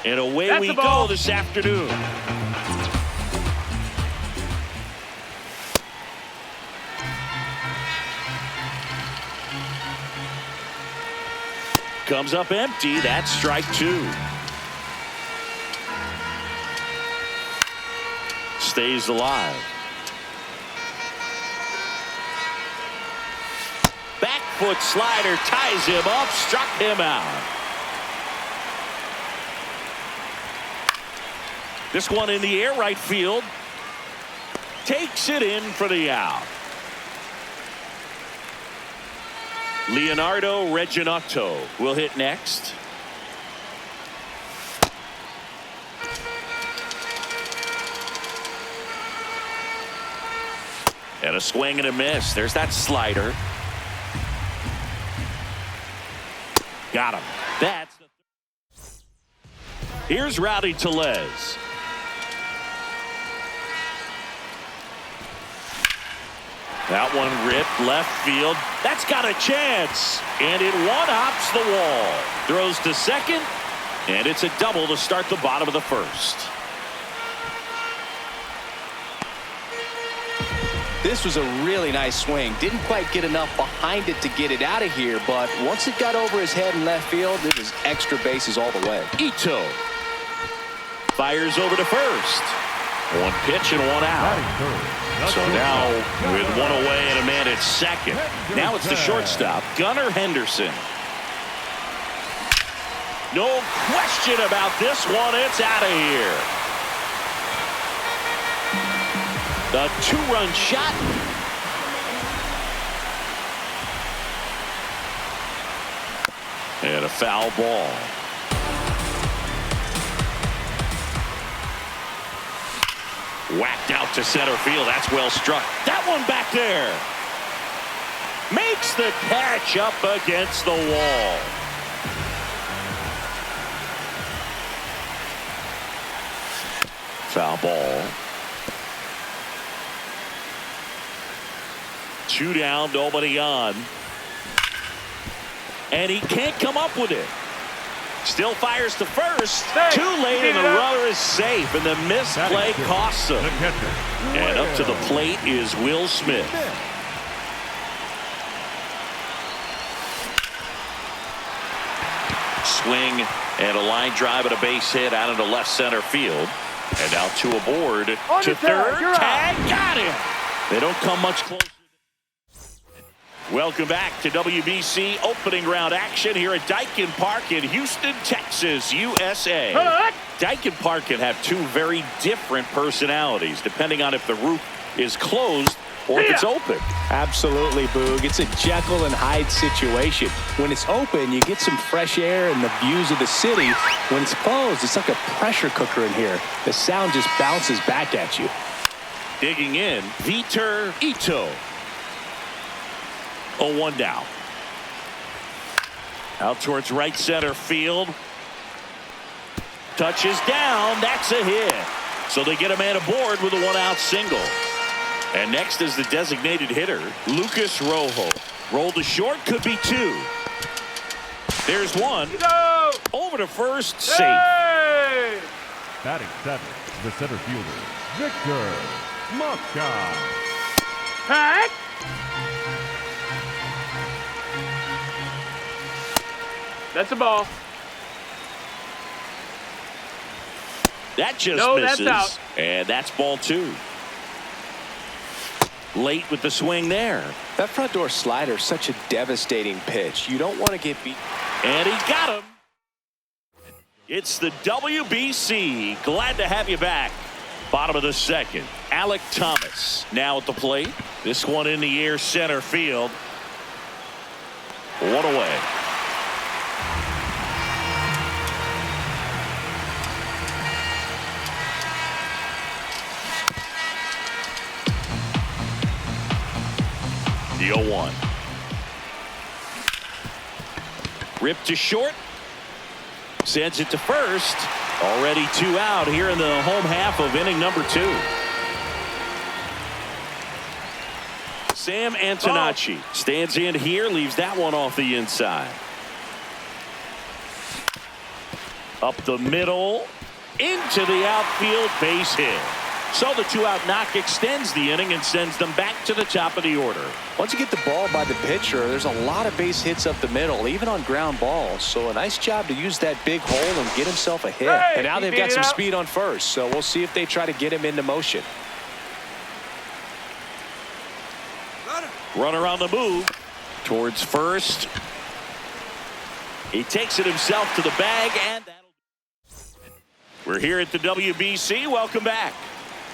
And away we go this afternoon. Comes up empty. That's strike two. Stays alive. Back foot slider ties him up, struck him out. This one in the air, right field. Takes it in for the out. Leonardo Reginotto will hit next. And a swing and a miss. There's that slider. Got him. That's the Here's Rowdy Tellez. That one ripped left field. That's got a chance. And it one-hops the wall. Throws to second. And it's a double to start the bottom of the first. This was a really nice swing. Didn't quite get enough behind it to get it out of here, but once it got over his head in left field, it was extra bases all the way. Ito fires over to first. One pitch and one out. So now with one away and a man at second. Now it's the shortstop, Gunnar Henderson. No question about this one. It's out of here. The two-run shot. And a foul ball. Whacked out to center field. That's well struck. That one back there. Makes the catch up against the wall. Foul ball. Two down, nobody on. And he can't come up with it. Still fires to first. Too late, and the runner is safe, and the misplay costs him. And up to the plate is Will Smith. Swing and a line drive and a base hit out into left center field. And now two aboard to third. Tag, got him. They don't come much closer. Welcome back to WBC opening round action here at Daikin Park in Houston, Texas, USA. Daikin Park can have two very different personalities depending on if the roof is closed or if it's open. Absolutely, Boog. It's a Jekyll and Hyde situation. When it's open, you get some fresh air and the views of the city. When it's closed, it's like a pressure cooker in here. The sound just bounces back at you. Digging in, Viter Ito. 0-1 down. Out towards right center field. Touches down. That's a hit. So they get a man aboard with a one-out single. And next is the designated hitter, Lucas Rojo. Roll to short, could be two. There's one. Over to first, safe. Hey! Batting seventh, the center fielder, Victor Mosca. Hack! That's a ball. That just misses. That's out. And that's ball two. Late with the swing there. That front door slider is such a devastating pitch. You don't want to get beat. And he got him. It's the WBC. Glad to have you back. Bottom of the second. Alec Thomas now at the plate. This one in the air, center field. One away. The 0-1. Ripped to short. Sends it to first. Already two out here in the home half of inning number two. Sam Antonacci stands in here, leaves that one off the inside. Up the middle, into the outfield, base hit. So the 2-out knock extends the inning and sends them back to the top of the order. Once you get the ball by the pitcher, there's a lot of base hits up the middle, even on ground balls. So a nice job to use that big hole and get himself a hit. Hey, and now they've got some speed on first, so we'll see if they try to get him into motion. Runner on the move towards first. He takes it himself to the bag, and we're here at the WBC. Welcome back.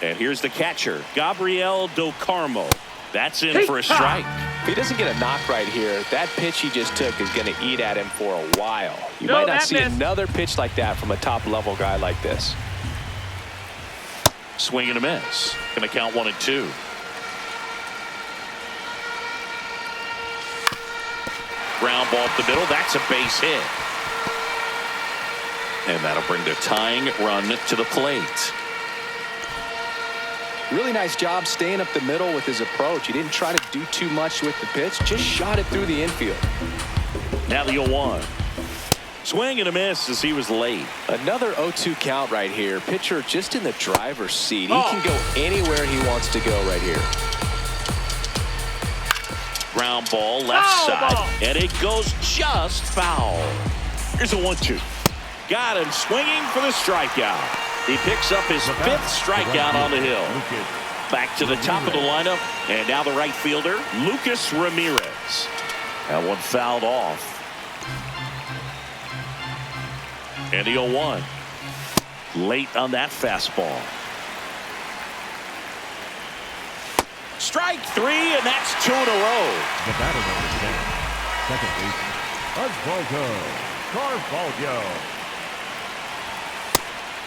And here's the catcher, Gabriel Do Carmo. That's in for a strike. If he doesn't get a knock right here, that pitch he just took is going to eat at him for a while. You might not see another pitch like that from a top-level guy like this. Swing and a miss. Going to count 1-2. Ground ball up the middle. That's a base hit. And that'll bring the tying run to the plate. Really nice job staying up the middle with his approach. He didn't try to do too much with the pitch, just shot it through the infield. Now the 0-1. Swing and a miss as he was late. Another 0-2 count right here. Pitcher just in the driver's seat. He can go anywhere he wants to go right here. Ground ball left side, and it goes just foul. Here's a 1-2. Got him swinging for the strikeout. He picks up his 5th strikeout on the hill. Back to the top of the lineup, and now the right fielder, Lucas Ramirez. That one fouled off. And the 0-1. Late on that fastball. Strike 3, and that's 2 in a row. The batter number 10, second baseman, Osvaldo Carvalho.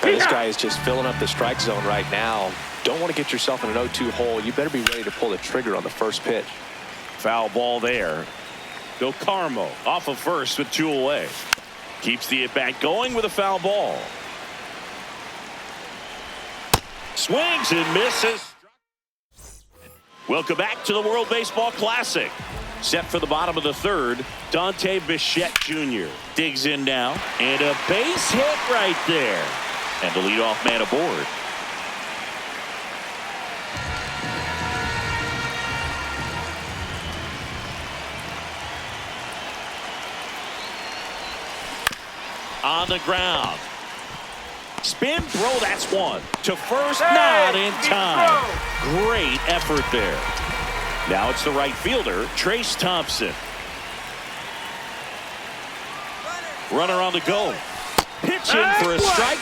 This guy is just filling up the strike zone right now. Don't want to get yourself in an 0-2 hole. You better be ready to pull the trigger on the first pitch. Foul ball there. Do Carmo off of first with 2 away. Keeps the at-bat going with a foul ball. Swings and misses. Welcome back to the World Baseball Classic. Set for the bottom of the 3rd, Dante Bichette Jr. digs in now, and a base hit right there. And the leadoff man aboard. On the ground. Spin throw, that's 1. To first, not in time. Great effort there. Now it's the right fielder, Trace Thompson. Runner on the go. Pitch in for a strike.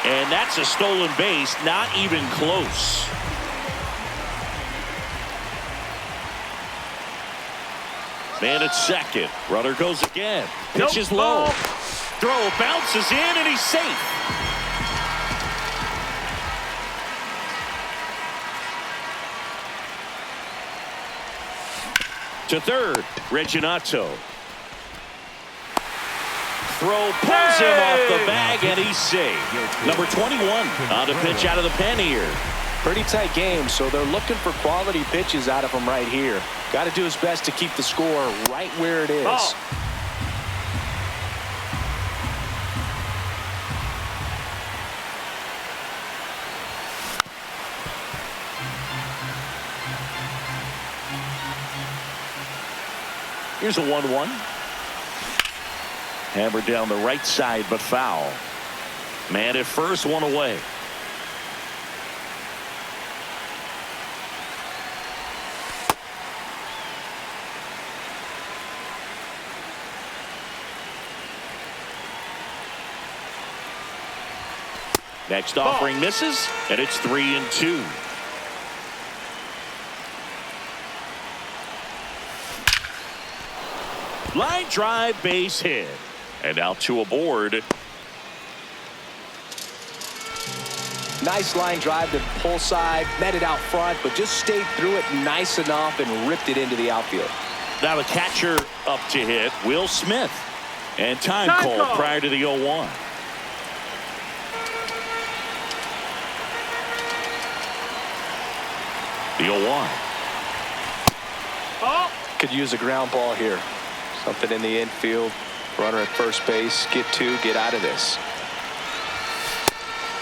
And that's a stolen base, not even close. Man at second. Runner goes again. Pitch is low. Throw bounces in, and he's safe. To third, Reginato. Throw pulls him off the bag, and he's safe. Number 21 on the pitch out of the pen here. Pretty tight game, so they're looking for quality pitches out of him right here. Got to do his best to keep the score right where it is. Here's a 1-1. Hammered down the right side, but foul. Man at first, 1 away. Next offering misses, and it's 3-2. Line drive, base hit. And now 2 aboard. Nice line drive to the pull side, met it out front, but just stayed through it nice enough and ripped it into the outfield. Now the catcher up to hit, Will Smith. And time called prior to the 0-1. The 0-1. Oh. Could use a ground ball here. Something in the infield. Runner at first base. Get two. Get out of this.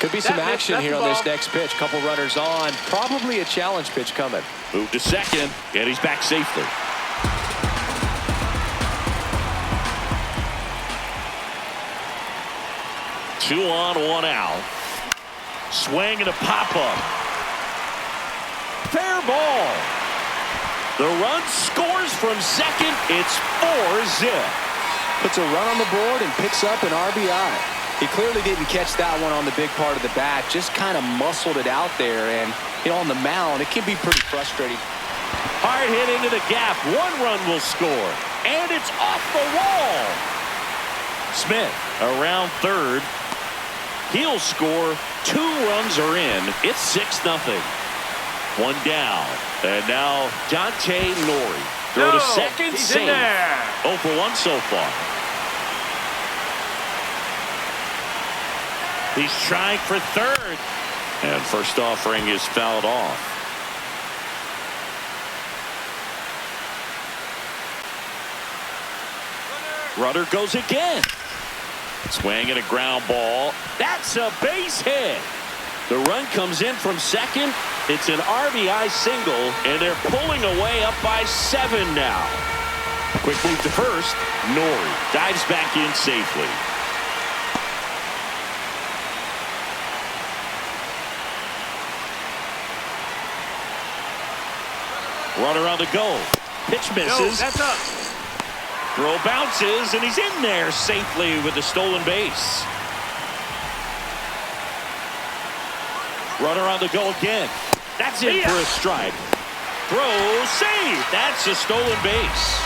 Could be some action here on this next pitch. Couple runners on. Probably a challenge pitch coming. Move to second, and he's back safely. Two on, one out. Swing and a pop-up. Fair ball. The run scores from second. It's 4-0. Puts a run on the board and picks up an RBI. He clearly didn't catch that one on the big part of the bat. Just kind of muscled it out there. And, you know, on the mound, it can be pretty frustrating. Hard hit into the gap. One run will score. And it's off the wall. Smith around third. He'll score. 2 runs are in. It's 6-0. One down. And now Dante Nori. Throw to second. He's Save. in there. 0 for 1 so far. He's trying for third. And first offering is fouled off. Runner goes again. Swing and a ground ball. That's a base hit. The run comes in from second. It's an RBI single, and they're pulling away up by 7 now. Quick move to first. Nori dives back in safely. Runner on the go. Pitch misses. That's up. Throw bounces, and he's in there safely with the stolen base. Runner on the go again. That's in for a strike. Throw, save. That's a stolen base.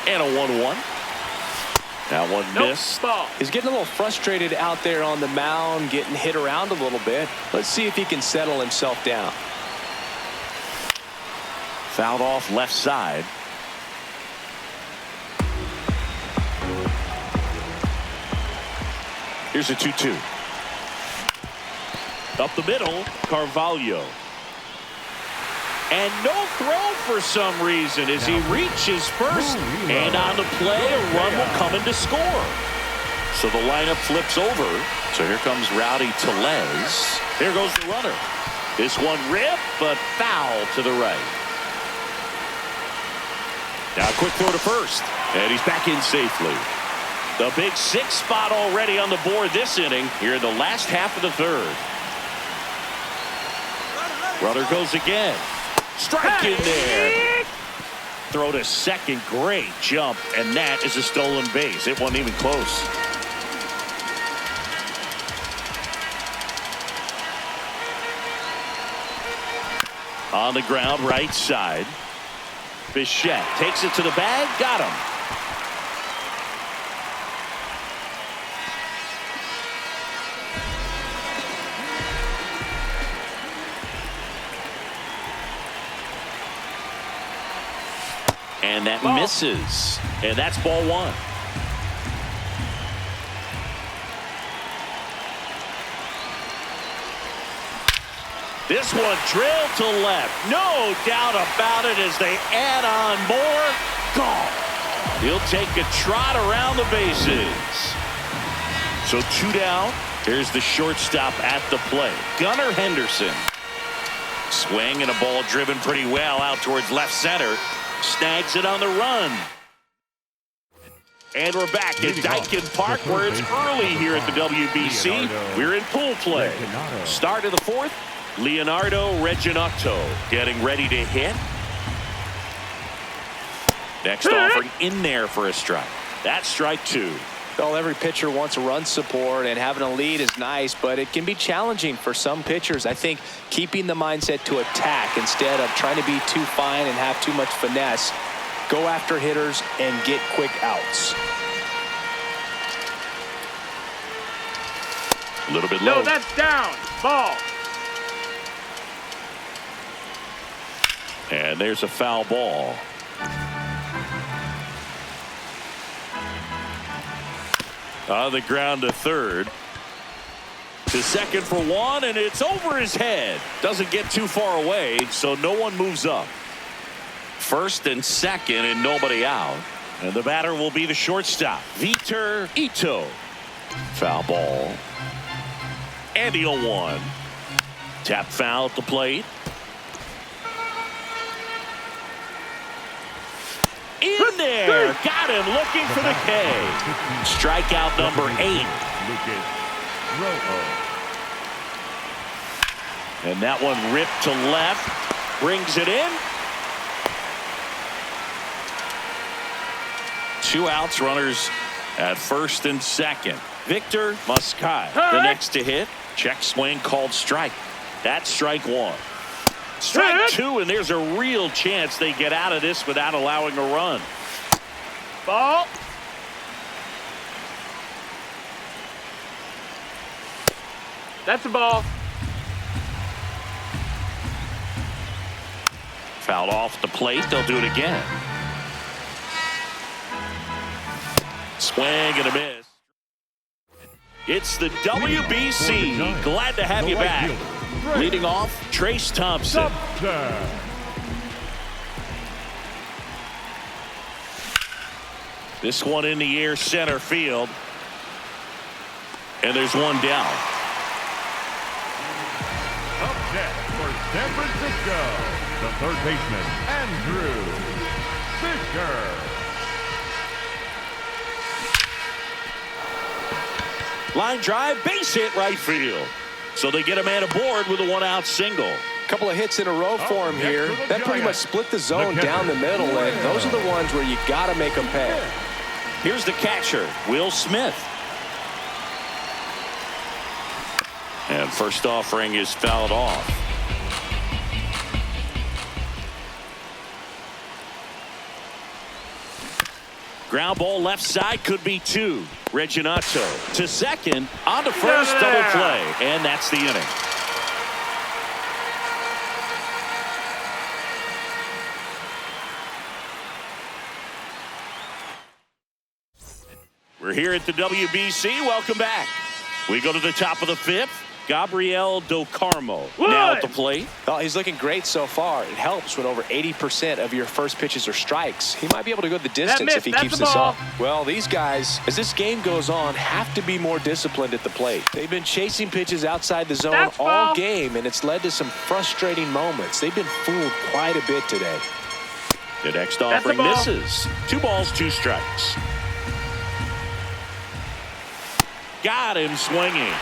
And a 1-1. That one missed. Ball. He's getting a little frustrated out there on the mound, getting hit around a little bit. Let's see if he can settle himself down. Fouled off left side. Here's a 2-2. Up the middle, Carvalho. And no throw for some reason as he reaches first. And on the play, a run will come in to score. So the lineup flips over. So here comes Rowdy Tellez. There goes the runner. This one ripped, but foul to the right. Now a quick throw to first. And he's back in safely. The big 6 spot already on the board this inning here in the last half of the third. Runner goes again. Strike in there. Throw to second. Great jump. And that is a stolen base. It wasn't even close. On the ground, right side. Bichette takes it to the bag. Got him. And that misses. And that's ball 1. This one drilled to left. No doubt about it as they add on more. Gone. He'll take a trot around the bases. So 2 down. Here's the shortstop at the plate. Gunnar Henderson. Swing and a ball driven pretty well out towards left center. Snags it on the run. And we're back at Daikin Park where it's early here at the WBC. We're in pool play. Start of the 4th. Leonardo Reginotto getting ready to hit. Next offering in there for a strike. That's strike 2. Well, every pitcher wants a run support, and having a lead is nice, but it can be challenging for some pitchers. I think keeping the mindset to attack instead of trying to be too fine and have too much finesse. Go after hitters and get quick outs. A little bit low. No, that's down. Ball. And there's a foul ball. On the ground to third. To second for one, and it's over his head. Doesn't get too far away, so no one moves up. First and second, and nobody out. And the batter will be the shortstop, Victor Ito. Foul ball. And the 0-1. Tap foul at the plate. In there. Got him looking for the K. Strikeout number 8. And that one ripped to left. Brings it in. 2 outs, runners at first and second. Victor Muscat, the next to hit. Check swing called strike. That's strike 1. Strike 2, and there's a real chance they get out of this without allowing a run. Ball. That's a ball. Fouled off the plate. They'll do it again. Swing and a miss. It's the WBC. Glad to have you back. Leading off, Trace Thompson. This one in the air, center field. And there's one down. Up next for San Francisco, the third baseman, Andrew Fisher. Line drive, base hit, right field. So they get a man aboard with a 1-out single. A couple of hits in a row for him here. That pretty much split the zone down the middle, and those are the ones where you got to make them pay. Here's the catcher, Will Smith. And first offering is fouled off. Ground ball left side, could be 2. Reginato to second, on to first, double play, and that's the inning. We're here at the WBC. Welcome back. We go to the top of the 5th. Gabriel Do Carmo now at the plate. Oh, he's looking great so far. It helps when over 80% of your first pitches are strikes. He might be able to go the distance if he keeps this up. Well, these guys, as this game goes on, have to be more disciplined at the plate. They've been chasing pitches outside the zone all game, and it's led to some frustrating moments. They've been fooled quite a bit today. The next offering misses. 2 balls, 2 strikes. Got him swinging.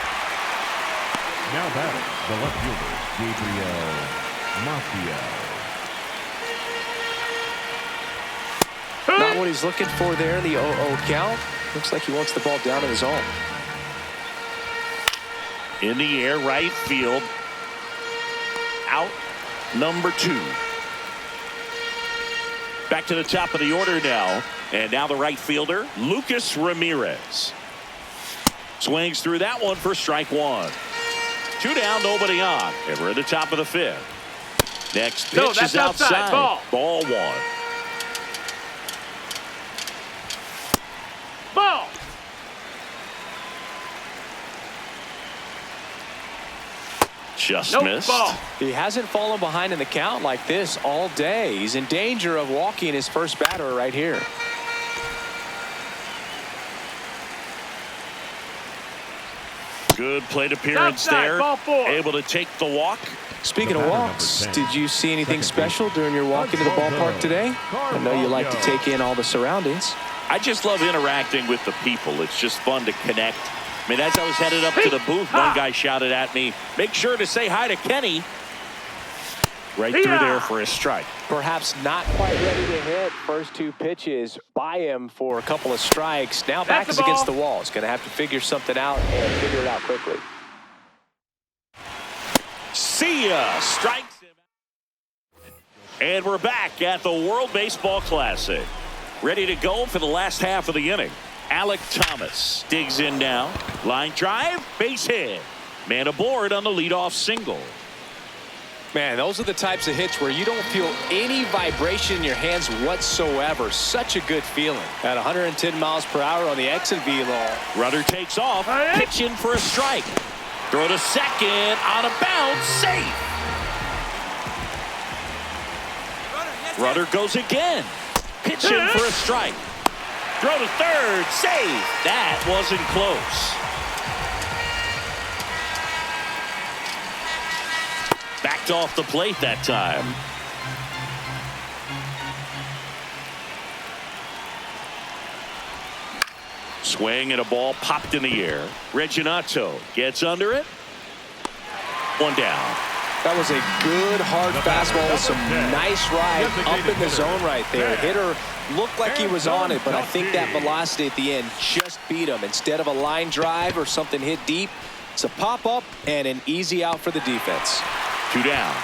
Now batting, the left fielder, Gabriel Mafia. Not what he's looking for there in the 0-0 count. Looks like he wants the ball down in his zone. In the air, right field. Out number 2. Back to the top of the order now. And now the right fielder, Lucas Ramirez. Swings through that one for strike 1. 2 down, nobody on. And we're at the top of the 5th. Next pitch is outside. Ball 1. Ball. Just missed. Ball. He hasn't fallen behind in the count like this all day. He's in danger of walking his first batter right here. Good plate appearance there. Able to take the walk. Speaking of walks, did you see anything special during your walk into the ballpark today? I know you like to take in all the surroundings. I just love interacting with the people. It's just fun to connect. I mean, as I was headed up to the booth, one guy shouted at me, "Make sure to say hi to Kenny." Right through there for a strike. Perhaps not quite ready to hit. First 2 pitches by him for a couple of strikes. Now back is against the wall. He's going to have to figure something out and figure it out quickly. See ya. Strikes him. And we're back at the World Baseball Classic. Ready to go for the last half of the inning. Alec Thomas digs in now. Line drive, base hit. Man aboard on the leadoff single. Man, those are the types of hits where you don't feel any vibration in your hands whatsoever. Such a good feeling. At 110 miles per hour on the exit velo. Runner takes off, pitch in for a strike. Throw to second, out of bounds, safe. Runner goes again. Pitch in for a strike. Throw to third, safe. That wasn't close. Backed off the plate that time. Swing and a ball popped in the air. Reginato gets under it. One down. That was a good hard fastball with some nice ride up in the zone right there. Hitter looked like he was on it, but I think that velocity at the end just beat him. Instead of a line drive or something hit deep, it's a pop-up and an easy out for the defense. 2 down.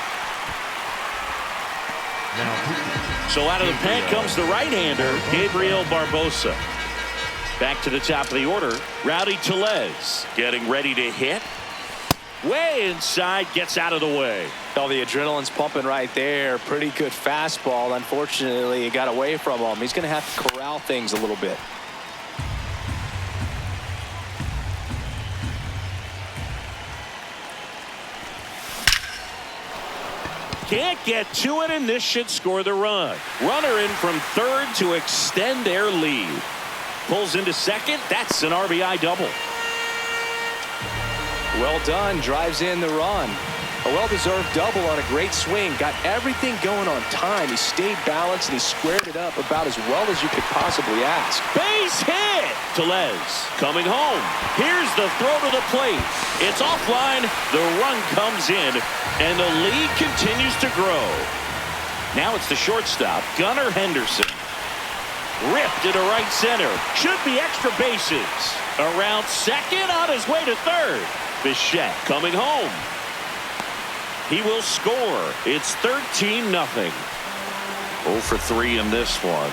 So out of the pen comes the right-hander, Gabriel Barbosa. Back to the top of the order, Rowdy Tellez getting ready to hit. Way inside, gets out of the way. Oh, the adrenaline's pumping right there. Pretty good fastball. Unfortunately, it got away from him. He's going to have to corral things a little bit. Can't get to it, and this should score the run. Runner in from third to extend their lead. Pulls into second. That's an RBI double. Well done. Drives in the run. A well-deserved double on a great swing. Got everything going on time. He stayed balanced and he squared it up about as well as you could possibly ask. Base hit. Tellez coming home. Here's the throw to the plate. It's offline. The run comes in, and the lead continues to grow. Now it's the shortstop, Gunnar Henderson. Ripped into right center. Should be extra bases. Around second, on his way to third. Bichette coming home. He will score. It's 13-0. 0 for 3 in this one.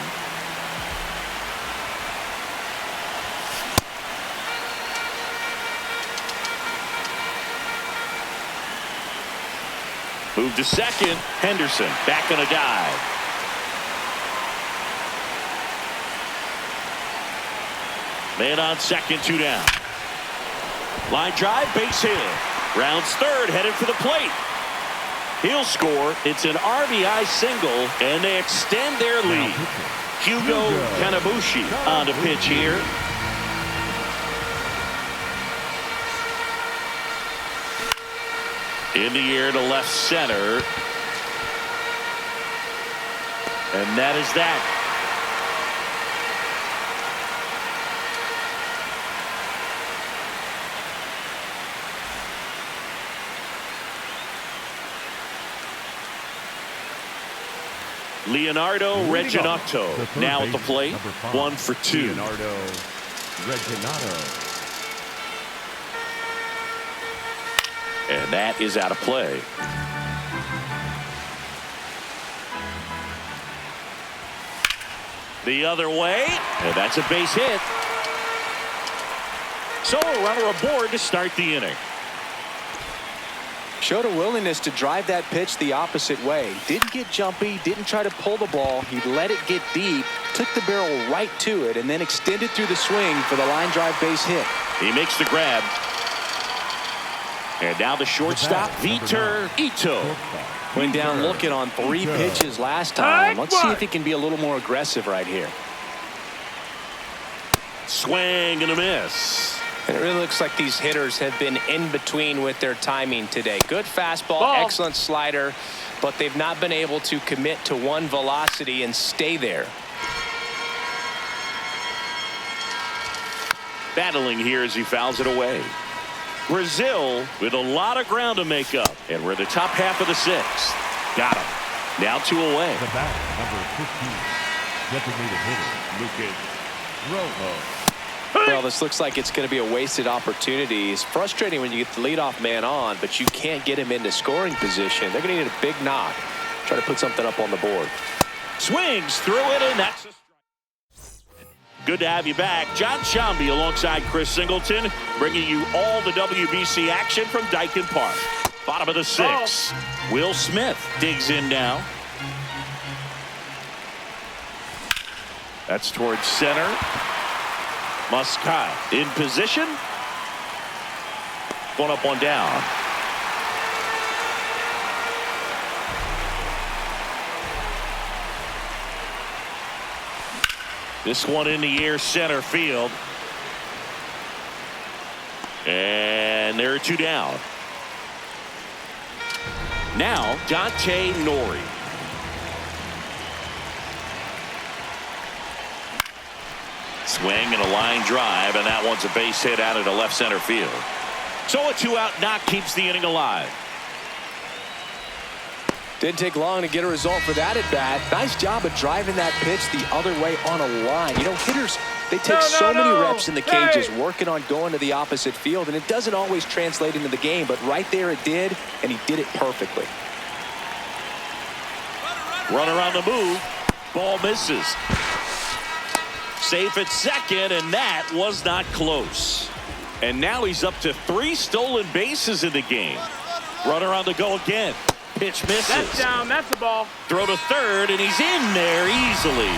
Move to second. Henderson back on a dive. Man on second, 2 down. Line drive, base hit. Rounds third, headed for the plate. He'll score. It's an RBI single, and they extend their lead. Hugo Kanabushi on the pitch here. In the air to left center. And that is that. Leonardo Reginato now at the plate. 1 for 2. Leonardo Reginato. And that is out of play. The other way, and that's a base hit. So a runner aboard to start the inning. Showed a willingness to drive that pitch the opposite way. Didn't get jumpy, didn't try to pull the ball. He let it get deep, took the barrel right to it, and then extended through the swing for the line drive base hit. He makes the grab. And now the shortstop, Vitor Ito. Went down looking on 3 pitches last time. Let's see if he can be a little more aggressive right here. Swing and a miss. And it really looks like these hitters have been in between with their timing today. Good fastball, excellent slider, but they've not been able to commit to one velocity and stay there. Battling here as he fouls it away. Brazil with a lot of ground to make up, and we're the top half of the 6th. Got him. Now 2 away. The bat, number 15, designated hitter, Lucas Rojo. Well, this looks like it's going to be a wasted opportunity. It's frustrating when you get the leadoff man on, but you can't get him into scoring position. They're going to need a big knock. Try to put something up on the board. Swings through it, and that's a strike. Good to have you back. John Shambi alongside Chris Singleton, bringing you all the WBC action from Daikin Park. Bottom of the 6th. Will Smith digs in now. That's towards center. Muscat in position. Going up, one down. This one in the air, center field. And there are two down. Now, Dante Nori. Swing and a line drive, and that one's a base hit out of the left center field. So a two-out knock keeps the inning alive. Didn't take long to get a result for that at bat. Nice job of driving that pitch the other way on a line. You know, hitters, they take so many reps in the cages working on going to the opposite field, and it doesn't always translate into the game, but right there it did, and he did it perfectly. Runner on the move. Ball misses. Safe at second, and that was not close. And now he's up to 3 stolen bases in the game. Runner on the go again. Pitch misses. That's down. That's a ball. Throw to third, and he's in there easily.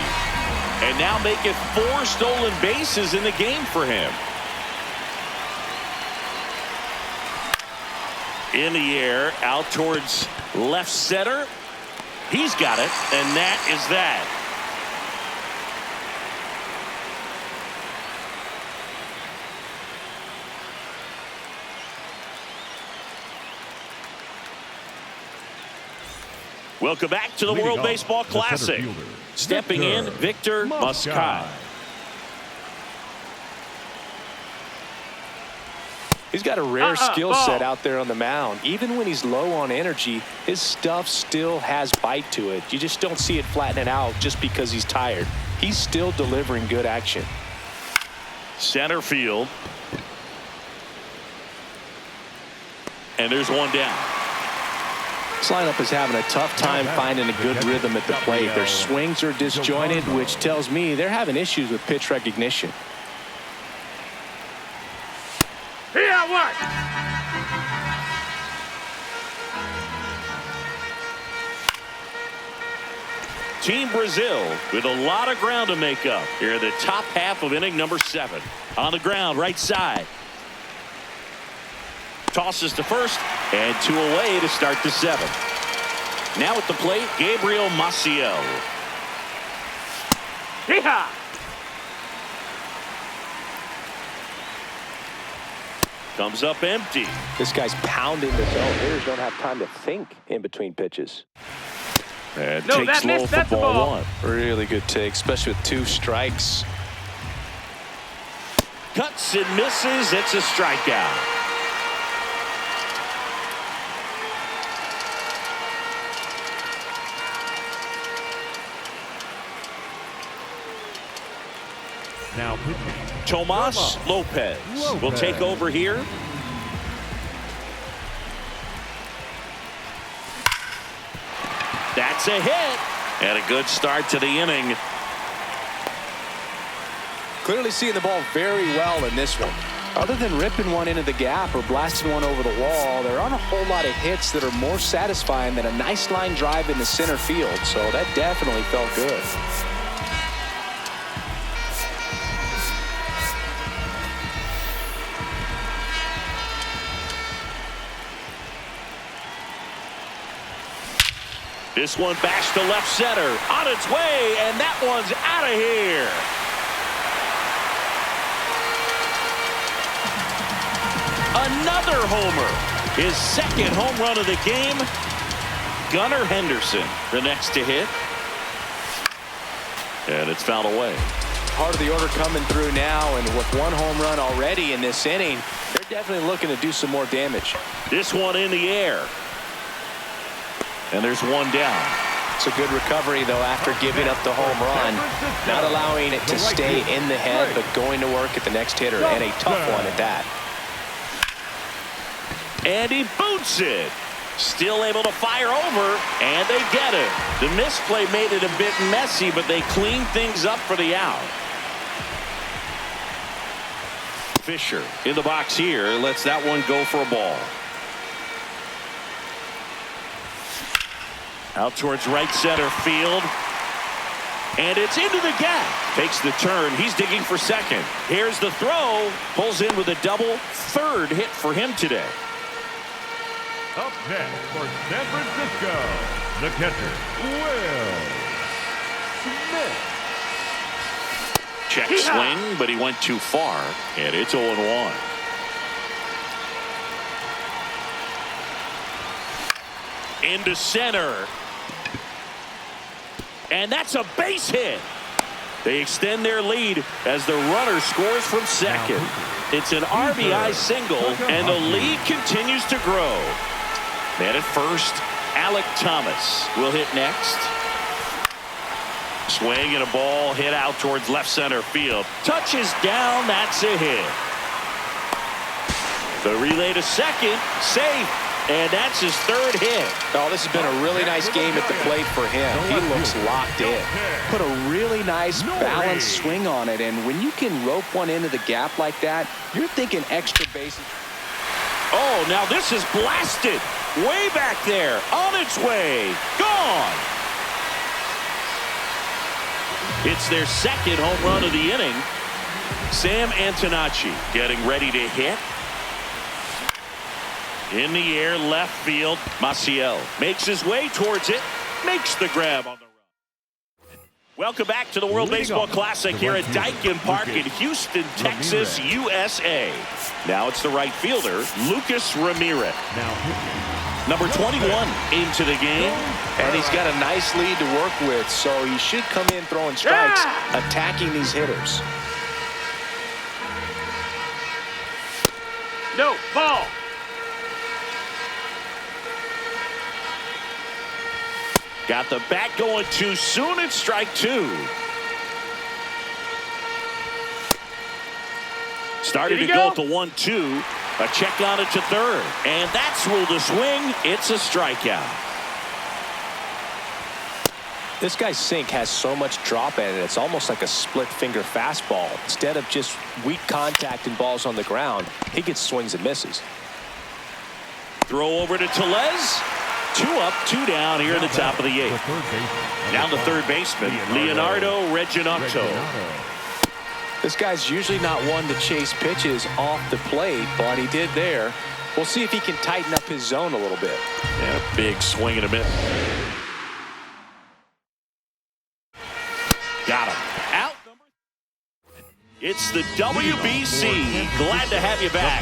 And now make it 4 stolen bases in the game for him. In the air, out towards left center. He's got it, and that is that. Welcome back to the World Baseball Classic. Stepping in, Victor Muscat. He's got a rare skill set out there on the mound. Even when he's low on energy, his stuff still has bite to it. You just don't see it flattening out just because he's tired. He's still delivering good action. Center field. And there's one down. This lineup is having a tough time finding a good rhythm at the plate. Their swings are disjointed, which tells me they're having issues with pitch recognition. Here, what? Team Brazil with a lot of ground to make up here in the top half of inning number 7. On the ground, right side. Tosses to first, and 2 away to start the 7th. Now at the plate, Gabriel Maciel. Yeehaw! Comes up empty. This guy's pounding the zone. Hitters don't have time to think in between pitches. And No, takes that low missed. for That's a ball ball. 1. Really good take, especially with 2 strikes. Cuts and misses. It's a strikeout. Now pitching. Tomas Lopez will take over here. That's a hit. And a good start to the inning. Clearly seeing the ball very well in this one. Other than ripping one into the gap or blasting one over the wall, there aren't a whole lot of hits that are more satisfying than a nice line drive in the center field. So that definitely felt good. This one bashed to left center. On its way, and that one's out of here. Another homer. His 2nd home run of the game. Gunnar Henderson, the next to hit. And it's fouled away. Part of the order coming through now, and with 1 home run already in this inning, they're definitely looking to do some more damage. This one in the air. And there's 1 down. It's a good recovery, though, after giving up the home run. Not allowing it to stay in the head, but going to work at the next hitter, and a tough one at that. And he boots it. Still able to fire over, and they get it. The misplay made it a bit messy, but they cleaned things up for the out. Fisher in the box here lets that one go for a ball. Out towards right center field. And it's into the gap. Takes the turn. He's digging for second. Here's the throw. Pulls in with a double. Third hit for him today. Up next for San Francisco, the catcher, Will Smith. Check swing, but he went too far. And it's 0-1. Into center. And that's a base hit. They extend their lead as the runner scores from second. It's an RBI single, and the lead continues to grow. Man at first, Alec Thomas will hit next. Swing and a ball hit out towards left center field. Touches down, that's a hit. The relay to second, safe. And that's his third hit. Oh, this has been a really nice game at the plate for him. He looks locked in. Put a really nice balanced swing on it. And when you can rope one into the gap like that, you're thinking extra bases. Oh, now this is blasted. Way back there. On its way. Gone. It's their second home run of the inning. Sam Antonacci getting ready to hit. In the air, left field. Maciel makes his way towards it. Makes the grab on the run. Welcome back to the World Baseball Classic here at Daikin Park in Houston, Texas, USA. Now it's the right fielder, Lucas Ramirez. Number 21 into the game. And he's got a nice lead to work with, so he should come in throwing strikes, attacking these hitters. No, ball. Got the bat going too soon. It's strike two. Started to go at the 1-2. A check on it to third. And that's ruled a swing. It's a strikeout. This guy's sink has so much drop in it. It's almost like a split finger fastball. Instead of just weak contact and balls on the ground, he gets swings and misses. Throw over to Tellez. 2 up, 2 down here in the top of the 8th. Down the third baseman, Leonardo Reginotto. This guy's usually not one to chase pitches off the plate, but he did there. We'll see if he can tighten up his zone a little bit. And a big swing and a miss. Got him. Out. It's the WBC. Glad to have you back.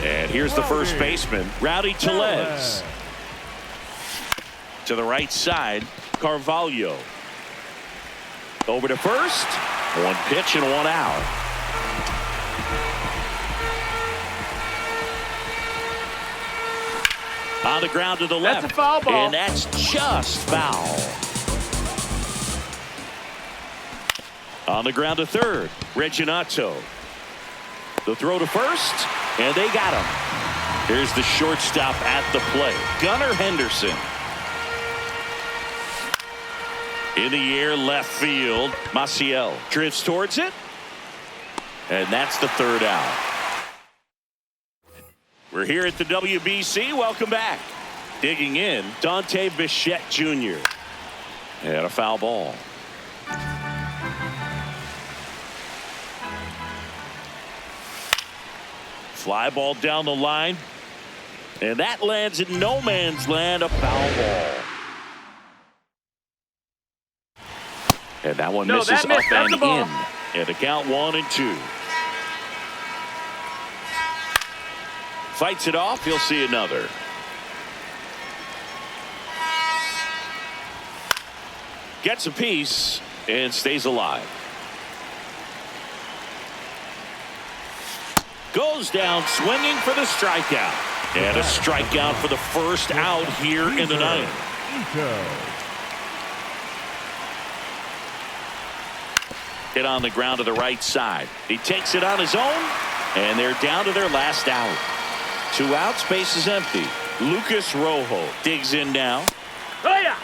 And here's the first baseman, Rowdy Tellez. To the right side, Carvalho. Over to first. 1 pitch and 1 out. On the ground to the left. That's a foul ball. And that's just foul. On the ground to third, Reginotto. The throw to first, and they got him. Here's the shortstop at the plate, Gunnar Henderson. In the air, left field, Maciel drifts towards it. And that's the third out. We're here at the WBC. Welcome back. Digging in, Dante Bichette Jr. And a foul ball. Fly ball down the line. And that lands in no man's land, a foul ball. And that one misses up and in. And the count 1-2. Fights it off. He'll see another. Gets a piece and stays alive. Goes down swinging for the strikeout. And a strikeout for the first out here in the ninth. Hit on the ground to the right side. He takes it on his own, and they're down to their last out. 2 outs, base is empty. Lucas Rojo digs in now. Oh, yeah.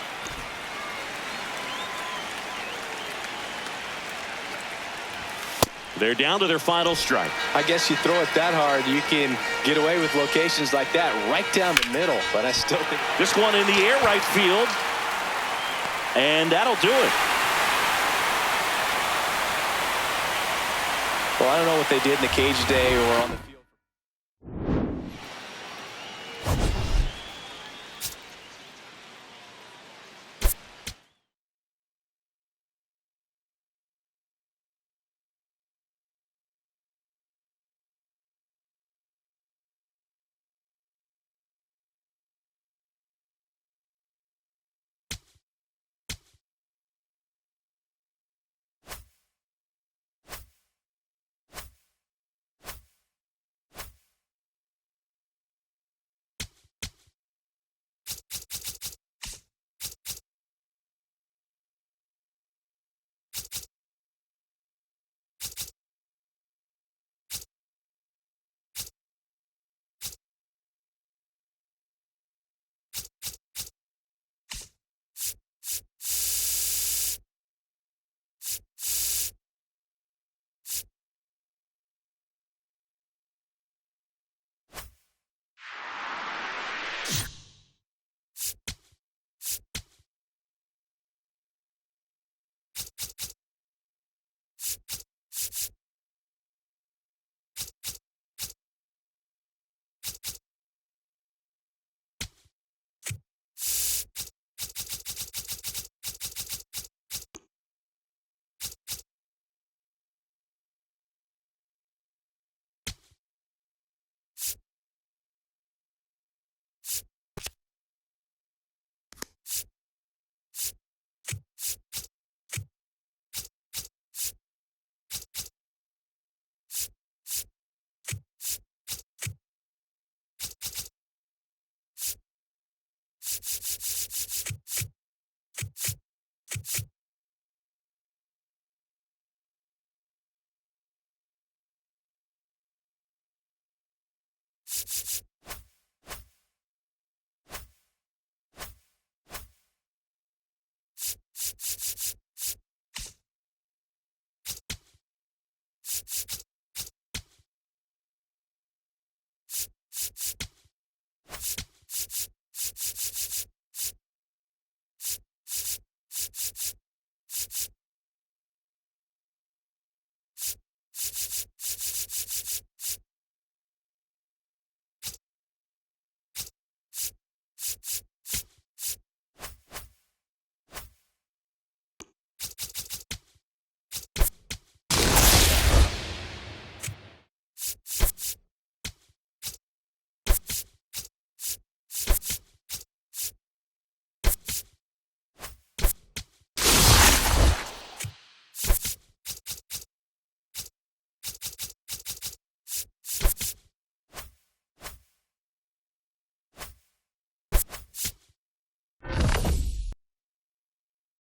They're down to their final strike. I guess you throw it that hard, you can get away with locations like that right down the middle. But I still think this one in the air, right field. And that'll do it. I don't know what they did in the cage today or on the field.